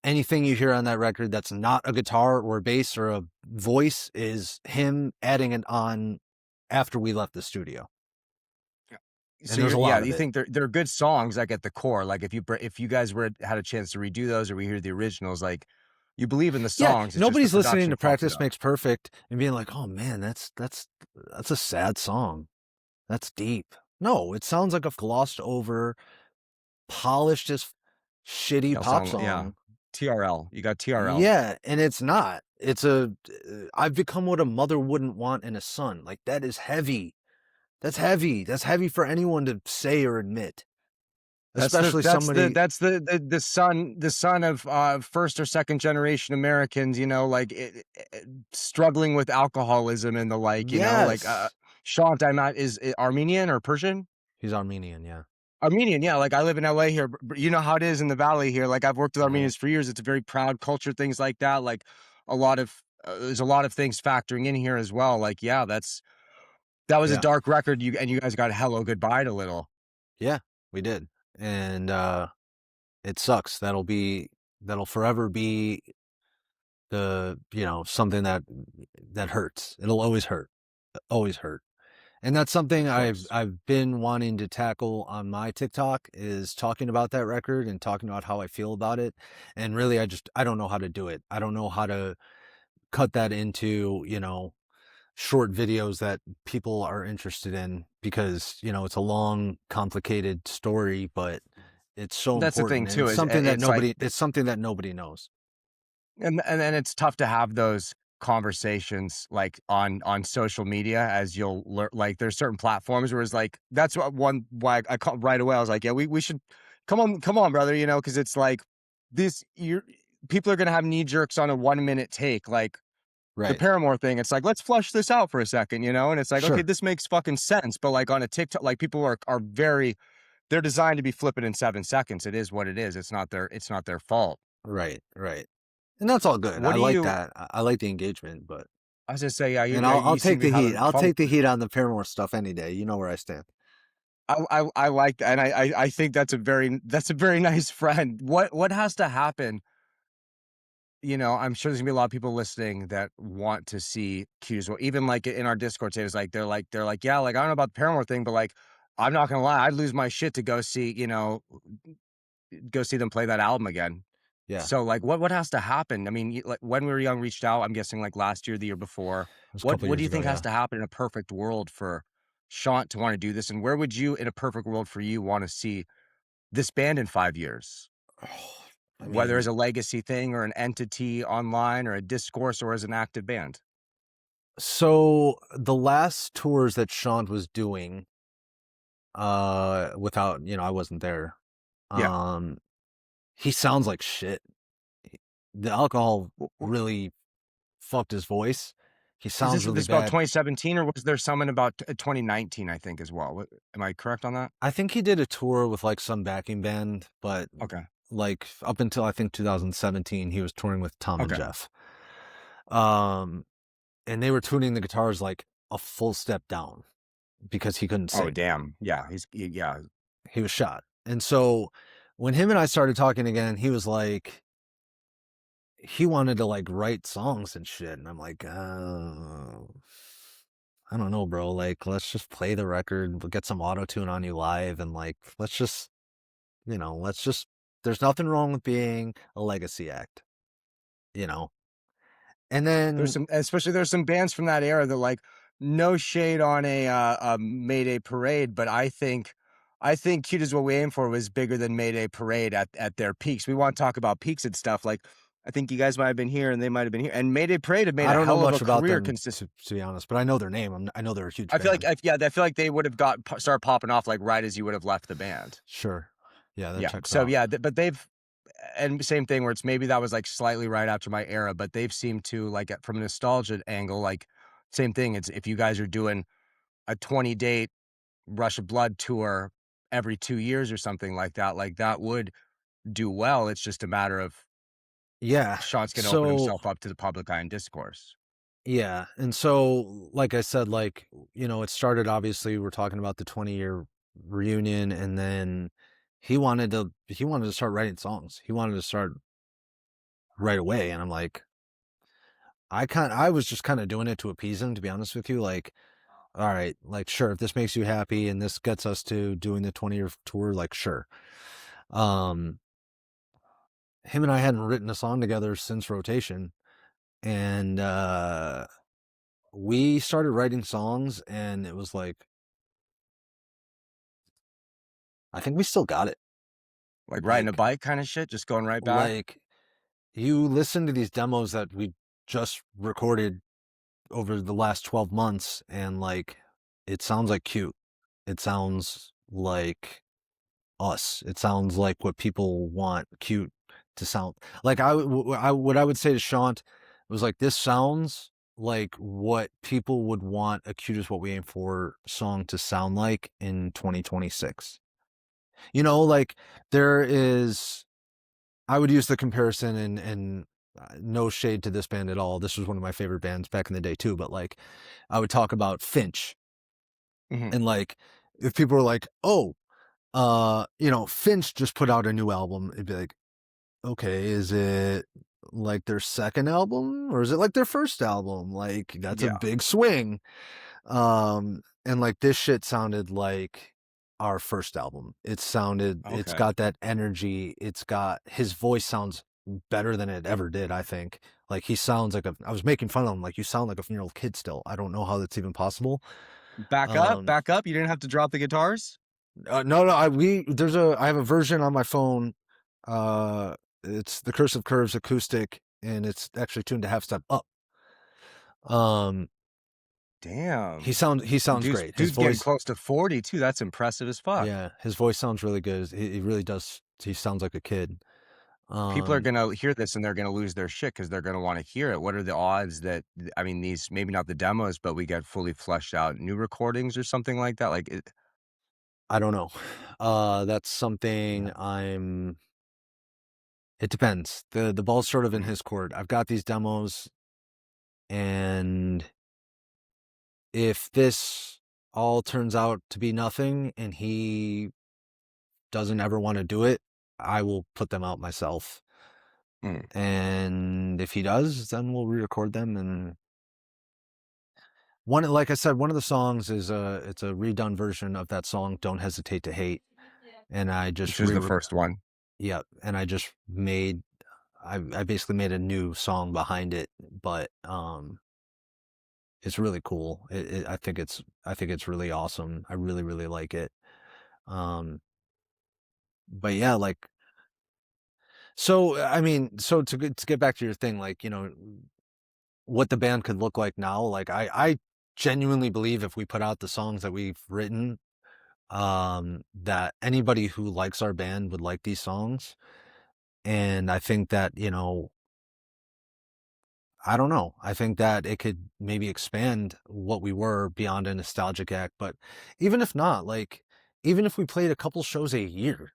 Anything you hear on that record that's not a guitar or a bass or a voice is him adding it on after we left the studio. And So there's a yeah, lot of you it. think they're good songs, like, at the core, like, if you guys had a chance to redo those or we hear the originals, like, you believe in the Yeah, songs, it's just the nobody's listening production to fucked it Practice up. Makes Perfect and being like, "Oh man, that's a sad song. That's deep." No, it sounds like a glossed over, polished as shitty pop Yeah. song. TRL, you got TRL. Yeah, and it's not. I've become what a mother wouldn't want in a son. Like, that is heavy. That's heavy. That's heavy for anyone to say or admit, especially somebody. The son of, first or second generation Americans, like, struggling with alcoholism and the like, like, Yes, Shaant, is Armenian or Persian? he's Armenian. Yeah. Armenian, yeah, like, I live in LA here, but you know how it is in the valley here, like, I've worked with Uh-huh. Armenians for years, it's a very proud culture, things like that, like, a lot of there's a lot of things factoring in here as well, like, yeah, that was a Yeah. dark record, you guys got hello goodbye to little. Yeah, we did. And it sucks. That'll forever be something that hurts. It'll always hurt. Always hurt. And that's something Of I've course. I've been wanting to tackle on my TikTok, is talking about that record and talking about how I feel about it. And really, I don't know how to do it. I don't know how to cut that into, short videos that people are interested in, because, it's a long, complicated story, but it's so That's the thing important, and too, is it's like it's something that nobody knows. and then it's tough to have those conversations, like, on social media, as you'll like, there's certain platforms where it's like that's what one why I called right away, I was like, "Yeah, we should come on, brother," because it's like, this you're people are gonna have knee jerks on a 1-minute take, like, the Right. Paramore thing, it's like, "Let's flush this out for a second," and it's like, "Okay, Sure. this makes fucking sense," but, like, on a TikTok, like, people are very they're designed to be flippant in 7 seconds, it is what it is, it's not their fault. Right. Right. And that's all good. What I do like you that. I like the engagement, but I was gonna say, yeah, and I'll you seem take to be the heat. having I'll fun. take the heat on the Paramore stuff any day. You know where I stand. I like that, and I think that's a very nice friend. What has to happen? I'm sure there's gonna be a lot of people listening that want to see cues. Well, even like in our Discord today, it's like they're like, yeah, like, I don't know about the Paramore thing, but, like, I'm not gonna lie, I'd lose my shit to go see them play that album again. Yeah. So, like, what has to happen? I mean, like, When We Were Young reached out, I'm guessing, like, last year, the year before. It was a couple What do years you ago, think has yeah. to happen in a perfect world for Shaant to wanna do this? And where would you, in a perfect world for you, wanna see this band in 5 years? I whether as mean, a legacy thing or an entity online or a discourse or as an active band? so the last tours that Shaant was doing, without, I wasn't there. Yeah. Um, he sounds like shit. The alcohol really fucked his voice. He Is sounds really this about bad. 2017 or was there someone about 2019, I think, as well? Am I correct on that? I think he did a tour with like some backing band, but Okay. like up until I think 2017, he was touring with Tom and Okay. Jeff. Um, and they were tuning the guitars like a full step down because he couldn't Oh, sing. damn. Yeah. Yeah. He was shot. And so when him and I started talking again, he was like, he wanted to like write songs and shit. And I'm like, I don't know, bro. Like, let's just play the record. We'll get some auto tune on you live. And like, let's just, there's nothing wrong with being a legacy act, you know? And then There's some bands from that era that like no shade on a Mayday Parade, but I think Cute is What We Aim For was bigger than Mayday Parade at their peaks. We want to talk about peaks and stuff. Like I think you guys might have been here and they might have been here. And Mayday Parade have made I a don't know hell of a much about career them consist. to be honest, but I know their name. I know they're a huge I feel like band. I feel like they would have started popping off like right as you would have left the band. Sure. Yeah, that Yeah. checks So out. yeah, but they've and same thing where it's maybe that was like slightly right after my era, but they've seemed to like from a nostalgia angle, like same thing. It's if you guys are doing a 20-date Rush of Blood tour every 2 years or something like that would do well. It's just a matter of Yeah. Sean's going to open So himself up to the public eye in discourse. yeah, and so like I said, like it started obviously we're talking about the 20-year reunion, and then he wanted to start writing songs. He wanted to start right away, and I'm like, I was just kind of doing it to appease him, to be honest with you. Like, all right, like sure, if this makes you happy and this gets us to doing the 20-year tour, like sure. Um, him and I hadn't written a song together since Rotation, and we started writing songs, and it was like, I think we still got it. Like riding a Like, bike kind of shit, just going right back. like you listen to these demos that we just recorded over the last 12 months, and like it sounds like Cute. It sounds like us. It sounds like what people want Cute to sound like. What I would say to Shaant was like, this sounds like what people would want a Cute is What We Aim For song to sound like in 2026. Like there is, I would use the comparison, and no shade to this band at all. This was one of my favorite bands back in the day too, but like I would talk about Finch, Hmm. and like if people were like, "Oh, Finch just put out a new album." It'd be like, "Okay, is it like their second album or is it like their first album?" Like that's a Yeah. big swing. And like this shit sounded like our first album. It's Okay. got that energy. His voice sounds better than it ever did, I think. Like he sounds like I was making fun of him, like, you sound like a 4-year-old kid still. I don't know how that's even possible. Back up, Um, back up. You didn't have to drop the guitars. no, I have a version on my phone. Uh, it's the Curse of Curves acoustic, and it's actually tuned to half step up. Um, Damn. he sounds great. His Dude's getting voice, close to 40 too. That's impressive as fuck. yeah, his voice sounds really good. He really does. He sounds like a kid. People are Um, gonna hear this and they're gonna lose their shit because they're gonna want to hear it. What are the odds that I mean these maybe not the demos, but we get fully fleshed out new recordings or something like that? Like I don't know. That's yeah. something it depends. The ball's sort of in Mhm. his court. I've got these demos, and if this all turns out to be nothing and he doesn't ever want to do it, I will put them out myself. Mm. And if he does, then we'll re-record them. And like I said, one of the songs it's a redone version of that song, "Don't Hesitate to Hate." And I Which just was the first one. yeah, and I just made, I basically made a new song behind it, but it's really cool. I think it's really awesome. I really, really like it. Um, but yeah, like So, I mean, so to get back to your thing, like, what the band could look like now, like, I genuinely believe if we put out the songs that we've written, that anybody who likes our band would like these songs. And I think that, I don't know. I think that it could maybe expand what we were beyond a nostalgic act. But even if not, like, even if we played a couple shows a year,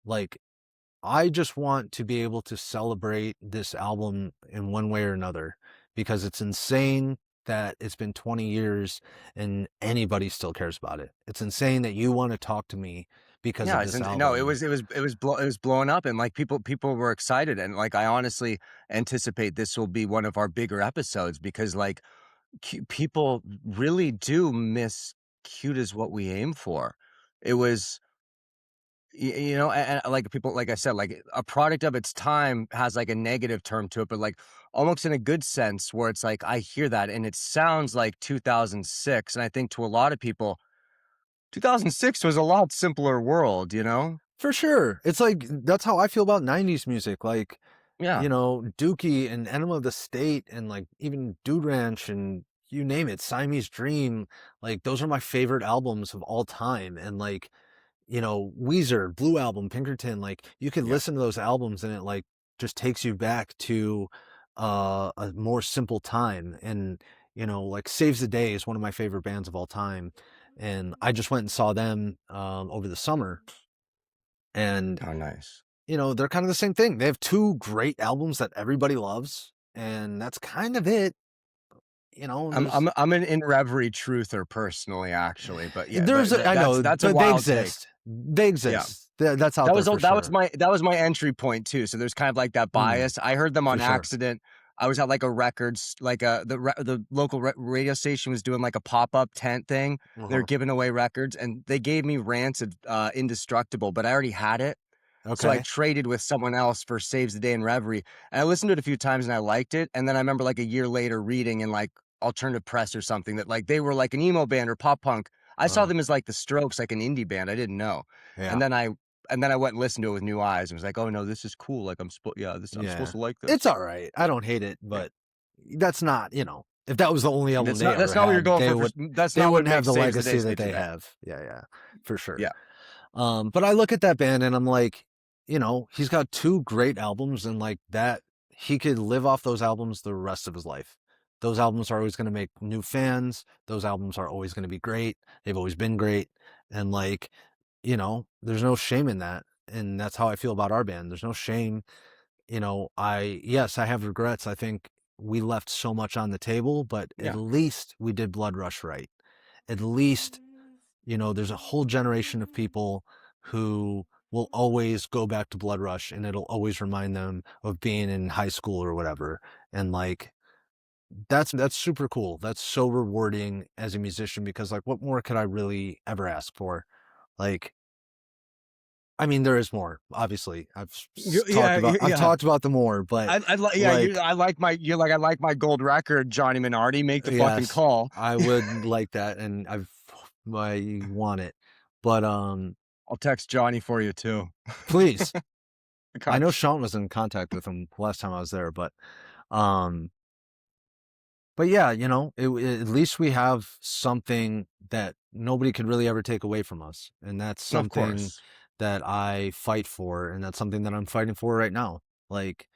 like, I just want to be able to celebrate this album in one way or another because it's insane that it's been 20 years and anybody still cares about it. It's insane that you want to talk to me because Yeah, of it's this no, album. it was blowing up, and like people were excited, and like I honestly anticipate this will be one of our bigger episodes because like people really do miss cute is what we aim for. It was and like people, like I said, like a product of its time has like a negative term to it, but like almost in a good sense where it's like I hear that and it sounds like 2006, and I think to a lot of people 2006 was a lot simpler world, you know? For sure. It's like that's how I feel about 90s music. Like, Yeah. Dookie and Enema of the State and like even Dude Ranch and you name it, Siamese Dream, like those are my favorite albums of all time. And like, Weezer, Blue Album, Pinkerton, like you could Yeah. listen to those albums and it like just takes you back to a more simple time. And, like Saves the Day is one of my favorite bands of all time. And I just went and saw them over the summer. And Oh, nice. they're kind of the same thing. They have two great albums that everybody loves, and that's kind of it. And there's I'm an in reverie truther personally, actually, but yeah, there's but I know, that's a but they wild take. exist. They Yeah. exist. That's out there for sure. That was my entry point too. So there's kind of like that Mm, bias. I heard them for on sure. accident. I was at like a records, like the local radio station was doing like a pop up tent thing. They're Uh-huh. giving away records, and they gave me Rancid, Indestructible, but I already had it. So I Okay. traded with someone else for Saves the Day and Reverie. And I listened to it a few times and I liked it. And then I remember like a year later reading in like alternative press or something that like they were like an emo band or pop punk. I saw Uh, them as like the Strokes, like an indie band. I didn't know. yeah. And then I went and listened to it with new eyes and was like, oh no, this is cool. Like I'm supposed Yeah. to like It's this. all right. I don't hate it, but that's not, if that was the only album they ever That's not what you're had, going for. That's they not what wouldn't have makes the Saves the Day legacy that Saves the they Day. have. Yeah, yeah. For sure. Yeah. But I look at that band and I'm like, he's got two great albums and like that he could live off those albums the rest of his life. Those albums are always going to make new fans. Those albums are always going to be great. They've always been great. And like, there's no shame in that. And that's how I feel about our band. There's no shame. Yes, I have regrets. I think we left so much on the table, but at Yeah. least we did Blood Rush right. At least there's a whole generation of people who will always go back to Blood Rush and it'll always remind them of being in high school or whatever. And like, that's super cool. That's so rewarding as a musician because like, what more could I really ever ask for? Like, I mean, there is more, obviously. I've Yeah. talked about the more, but I like like, I like my gold record, Johnny Minardi. Make the fucking yes, call. I would like that. And I want it, but, I'll text Johnny for you too. please. I know Gosh. Shaant was in contact with him last time I was there, um, but yeah, at least we have something that nobody could really ever take away from us, and that's Of something course. that I fight for, and that's something that I'm fighting for right now. Like,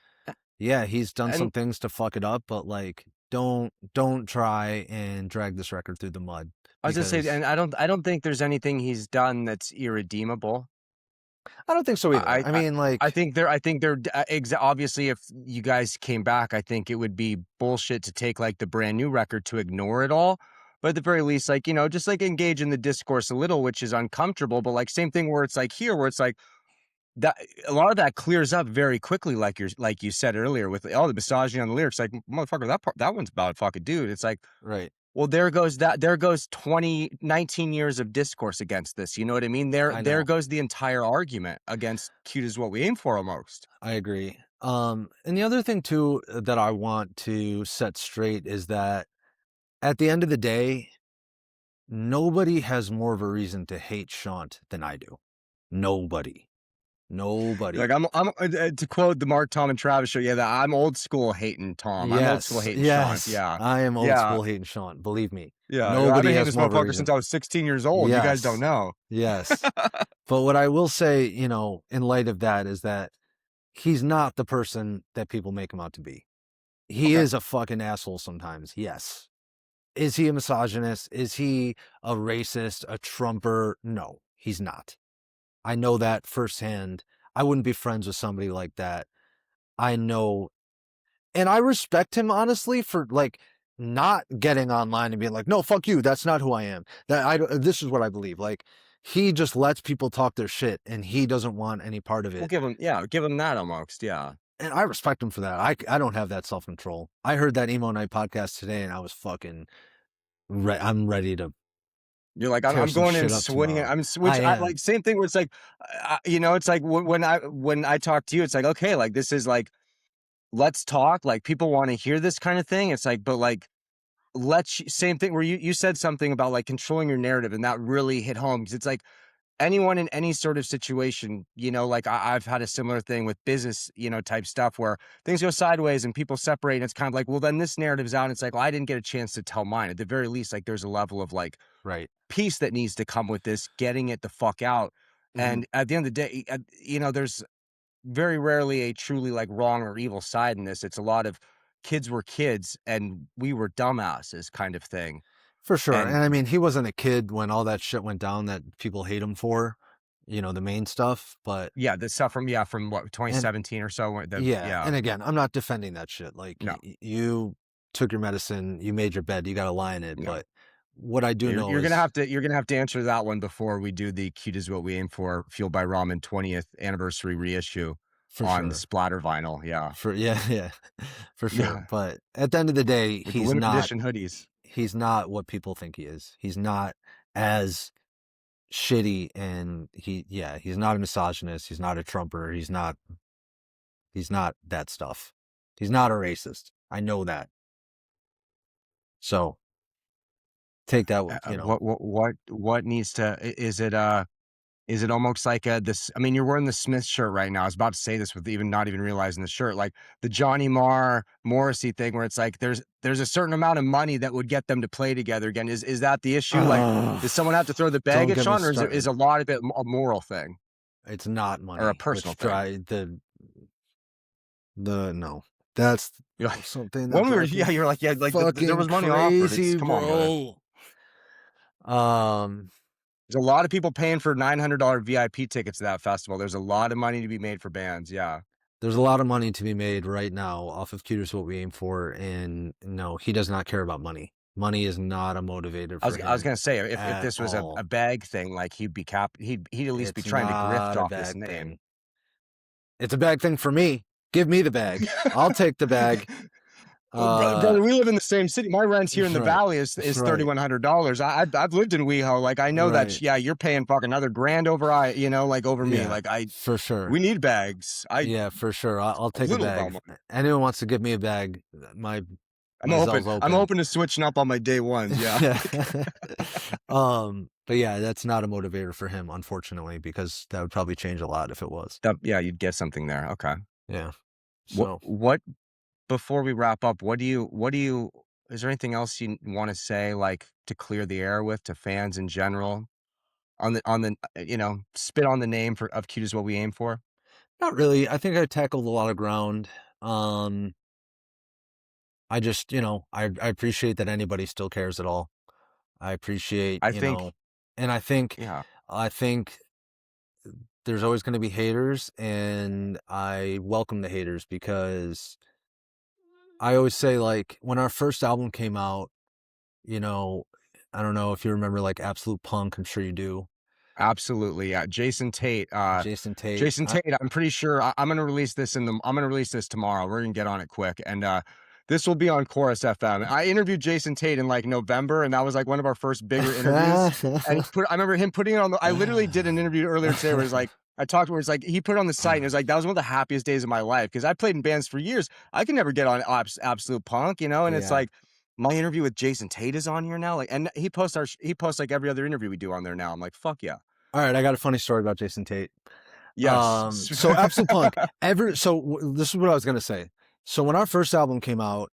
yeah, he's done some And things to fuck it up, but like, don't try and drag this record through the mud I was just saying, because and I don't think there's anything he's done that's irredeemable. I don't think so either. I I I mean, I think they're obviously if you guys came back, I think it would be bullshit to take like the brand new record to ignore it all. But at the very least, like, just like engage in the discourse a little, which is uncomfortable. But like same thing where it's like here, where it's like that a lot of that clears up very quickly, like you said earlier, with all the misogyny on the lyrics, like motherfucker, that one's about a fucking dude. It's like, right. well, there goes 19 years of discourse against this. You know what I mean? I There know. goes the entire argument against cute is what we aim for almost. I agree. And the other thing too that I want to set straight is that at the end of the day, nobody has more of a reason to hate Shaant than I do. Nobody. Nobody. Like I'm to quote the Mark, Tom, and Travis show. Yeah, I'm old school hating Tom. I'm old school hating Shaant. Yeah, I am old yeah, school hating Shaant. Believe me. yeah. I've Nobody been hating has this more of a motherfucker since reason. I was 16 years old. You guys don't know. Yes. But what I will say, you know, in light of that, is that he's not the person that people make him out to be. He Okay. is a fucking asshole sometimes. Yes. Is he a misogynist? Is he a racist, a Trumper? No, he's not. I know that firsthand. I wouldn't be friends with somebody like that. I know, and I respect him honestly for like not getting online and being like, no, fuck you. That's not who I am. This is what I believe. Like, he just lets people talk their shit and he doesn't want any part of We'll it. give him that almost. Yeah. And I respect him for that. I don't have that self-control. I heard that Emo Night podcast today and I was fucking, I'm ready to You're like, tear I'm some going in shit up swinging. tomorrow. Which I I am. like, same thing where it's like, you know, it's like when I talk to you, it's like, okay, like this is like, let's talk. Like people want to hear this kind of thing. It's like, but like, same thing where you said something about like controlling your narrative, and that really hit home because it's like anyone in any sort of situation, you know, like I've had a similar thing with business, you know, type stuff where things go sideways and people separate. And it's kind of like, well, then this narrative's out. And it's like, well, I didn't get a chance to tell mine. At the very least, like there's a level of like Right. peace that needs to come with this, getting it the fuck out. Mhm. And at the end of the day, you know, there's very rarely a truly like wrong or evil side in this. It's a lot of kids were kids and we were dumbasses kind of thing. For sure. And And I mean, he wasn't a kid when all that shit went down that people hate him for, you know, the main stuff. But yeah, the stuff from what, 2017 or so. yeah. And again, I'm not defending that shit. Like, No. you took your medicine, you made your bed, you got to lie in it. No. But what I do know You're is gonna have to answer that one before we do the Cute Is What We Aim For Fueled by Ramen 20th anniversary reissue for on the sure. splatter vinyl. Yeah. Yeah, for sure. Yeah. But at the end of the day, With the limited edition hoodies. he's not what people think he is. He's not as shitty, and he's not a misogynist. He's not a Trumper. He's not that stuff. He's not a racist. I know that. So take that with, you know. What needs to, is it almost like this? I mean, you're wearing the Smith shirt right now. I was about to say this with not even realizing the shirt, like the Johnny Marr Morrissey thing, where it's like there's a certain amount of money that would get them to play together again. Is that the issue? Like, does someone have to throw the bag at Shawn, or is a lot of it a moral thing? It's not money or a personal thing. No, that's like, something. When we were, you're like, yeah, like there was money crazy, offered. Come on, bro. There's a lot of people paying for $900 VIP tickets to that festival. There's a lot of money to be made for bands. Yeah. There's a lot of money to be made right now off of Cute Is What We Aim For. And no, he does not care about money. Money is not a motivator for him. I was going to say, if this was a bag thing, like he'd at least be trying to grift off this name. It's a bag thing for me. Give me the bag. I'll take the bag. Brother, we live in the same city. My rent here in the valley is $3,100. I've lived in WeHo. Like I know that. Yeah, you're paying fucking another $1,000 over over me. Like for sure. We need bags. Yeah, for sure. I'll take a bag. Anyone wants to give me a bag? I'm open to switching up on my day ones. Yeah. But yeah, that's not a motivator for him, unfortunately, because that would probably change a lot if it was. Yeah, you'd get something there. Okay. Yeah. So what before we wrap up, is there anything else you want to say, like to clear the air with to fans in general on the spit on the name of Cute Is What We Aim For? Not really. I think I tackled a lot of ground. I just, I appreciate that anybody still cares at all. I appreciate, I think there's always going to be haters, and I welcome the haters, because I always say, like, when our first album came out, I don't know if you remember, like, Absolute Punk. I'm sure you do. Absolutely, yeah. Jason Tate. Jason Tate. I'm pretty sure I'm gonna release this tomorrow. We're gonna get on it quick, and this will be on Chorus FM. I interviewed Jason Tate in like November, and that was like one of our first bigger interviews. And I remember him putting it on I literally did an interview earlier today where it's like I talked where it's like he put it on the site, and it was like that was one of the happiest days of my life, because I played in bands for years. I could never get on Absolute Punk, and it's like my interview with Jason Tate is on here now. Like, and he posts like every other interview we do on there now. I'm like, fuck yeah. All right, I got a funny story about Jason Tate. Yes. So Absolute Punk, this is what I was gonna say. So when our first album came out,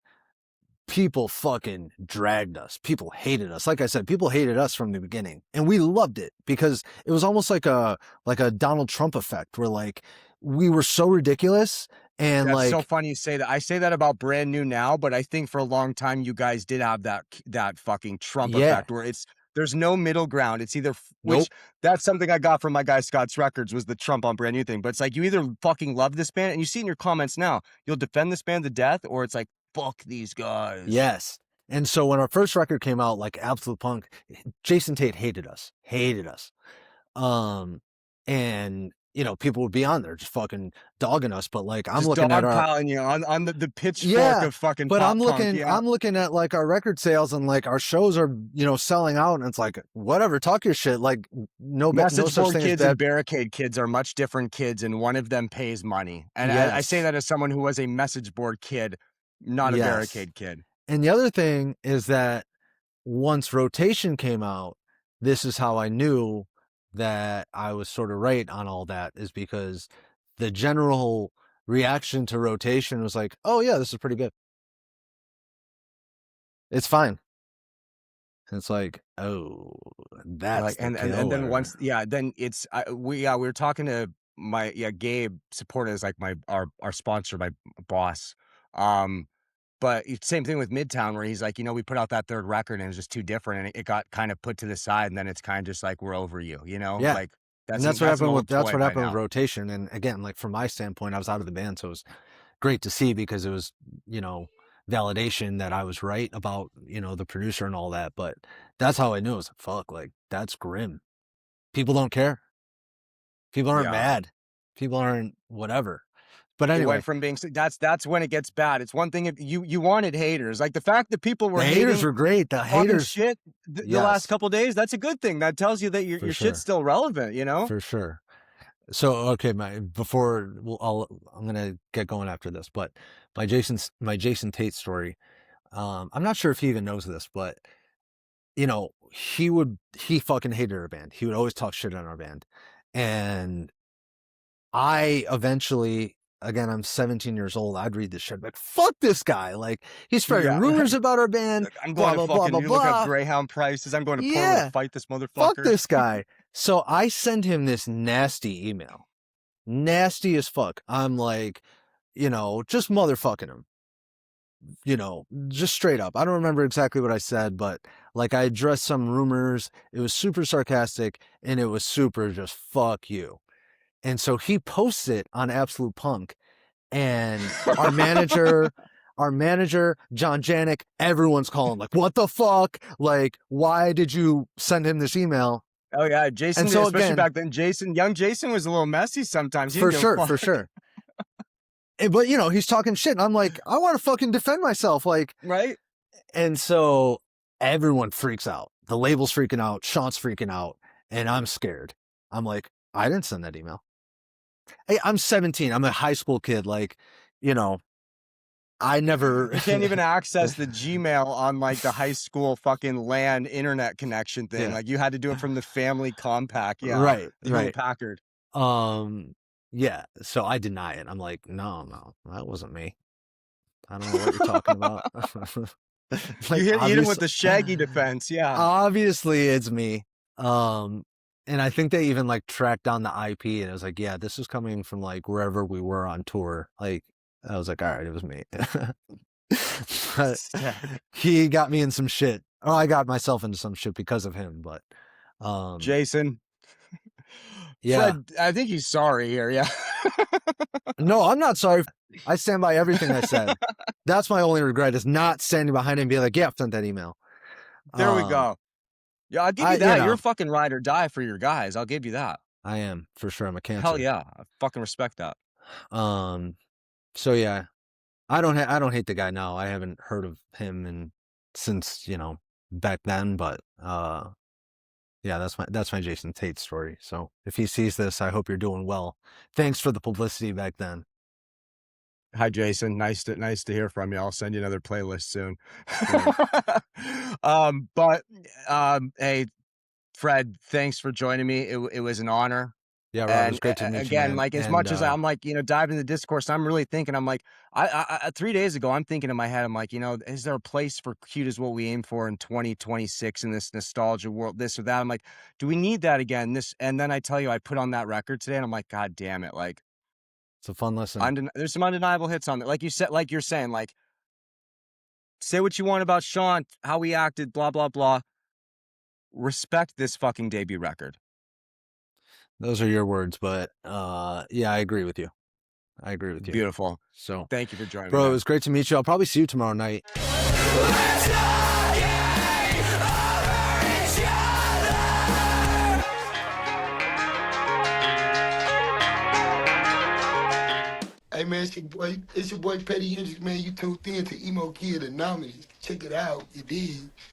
people fucking dragged us. People hated us. Like I said, people hated us from the beginning, and we loved it because it was almost like a Donald Trump effect, where like we were so ridiculous. And That's like, so funny you say that. I say that about Brand New now, but I think for a long time you guys did have that fucking Trump yeah, effect where there's no middle ground. It's either nope, which that's something I got from my guy Scott's Records was the Trump on Brand New thing. But it's like you either fucking love this band and you see in your comments now, you'll defend this band to death, or it's like fuck these guys. yes. And so when our first record came out, like Absolute Punk, Jason Tate hated us. And you know, people would be on there just fucking dogging us, but like I'm Just looking at our dogpiling you on the pitchfork of fucking but pop I'm punk, looking yeah. I'm looking at like our record sales, and like our shows are, you know, selling out, and it's like, whatever, talk your shit. Like no Message such board thing as kids and bad. barricade kids are much different kids, and one of them pays money. And I say Yes. that as someone who was a message board kid, not a Yes. barricade kid. And the other thing is that once Rotation came out, this is how I knew that I was sort of right on all that, is because the general reaction to Rotation was like, oh yeah, this is pretty good. It's fine. And it's like, oh, that's Like, and then once, then it's we were talking to my Gabe Supporta is like our sponsor, my boss. But same thing with Midtown, where he's like, you know, we put out that third record and it was just too different, and it got kind of put to the side, and then it's kind of just like, we're over you, you know? Yeah. Like And that's what happened with Rotation. And again, like from my standpoint, I was out of the band, so it was great to see, because it was, you know, validation that I was right about, you know, the producer and all that. But that's how I knew. It was like, fuck, like that's grim. People don't care. People aren't mad. People aren't whatever. But It anyway, went from being that's when it gets bad. It's one thing if you wanted haters, like the fact that people were the haters hating were great. The talking haters, shit the last couple days, that's a good thing. That tells you that your shit's still relevant, you know? for sure. So okay, I'm gonna get going after this, but my Jason Tate story. I'm not sure if he even knows this, but you know, he fucking hated our band. He would always talk shit on our band, and I eventually, again, I'm 17 years old. I'd read this shit like, fuck this guy. Like, he's spreading rumors about our band. I'm going to fucking look up Greyhound prices. I'm going to Portland to fight this motherfucker. Fuck this guy. So I send him this nasty email. Nasty as fuck. I'm like, you know, just motherfucking him. You know, just straight up. I don't remember exactly what I said, but like I addressed some rumors. It was super sarcastic, and it was super just fuck you. And so he posts it on Absolute Punk, and our manager, John Janick, everyone's calling like, what the fuck? Like, why did you send him this email? Oh yeah, Jason, so especially again, back then, young Jason was a little messy sometimes. For sure. But you know, he's talking shit, and I'm like, I want to fucking defend myself, like, right? And so everyone freaks out. The label's freaking out, Shaant's freaking out, and I'm scared. I'm like, I didn't send that email. Hey, I'm 17. I'm a high school kid. Like, you know, I never. You can't even access the Gmail on like the high school fucking LAN internet connection thing. Like you had to do it from the family compact. Yeah. Right. Right. Packard. Yeah. So I deny it. I'm like, no, that wasn't me. I don't know what you're talking about. Like, you hit him with the Shaggy defense. Yeah. Obviously it's me. And I think they even like tracked down the IP, and it was like, yeah, this is coming from like wherever we were on tour. Like, I was like, all right, it was me. But he got me in some shit. Or I got myself into some shit because of him. But Jason. Yeah. Fred, I think he's sorry here. Yeah. No, I'm not sorry. I stand by everything I said. That's my only regret, is not standing behind him and being like, yeah, I've sent that email. There we go. Yeah, I'll give you that. You know, you're a fucking ride or die for your guys. I'll give you that. I am, for sure. I'm a cancer. Hell yeah. I fucking respect that. So yeah, I don't hate the guy now. I haven't heard of him since, you know, back then, but yeah, that's my Jason Tate story. So if he sees this, I hope you're doing well. Thanks for the publicity back then. Hi, Jason. Nice to hear from you. I'll send you another playlist soon. Hey, Fred, thanks for joining me. It was an honor. Yeah, Rob, it was And great to meet you, again, man. like as And much as I'm like, diving into Discourse, I'm really thinking, I'm like, 3 days ago, I'm thinking in my head, I'm like, is there a place for cute is what we aim for in 2026 in this nostalgia world, this or that? I'm like, do we need that again? And then I tell you, I put on that record today and I'm like, God damn it. Like, it's a fun listen. there's some undeniable hits on there. Like you said, like you're saying, like, say what you want about Shaant, how he acted, blah, blah, blah. Respect this fucking debut record. Those are your words, but yeah, I agree with you. Beautiful. So, Thank you for joining me, bro, it man. was great to meet you. I'll probably see you tomorrow night. Hey man, it's your boy Petty Hendrix, man. You tuned in to Emo Kid Anomalies. Check it out, you did.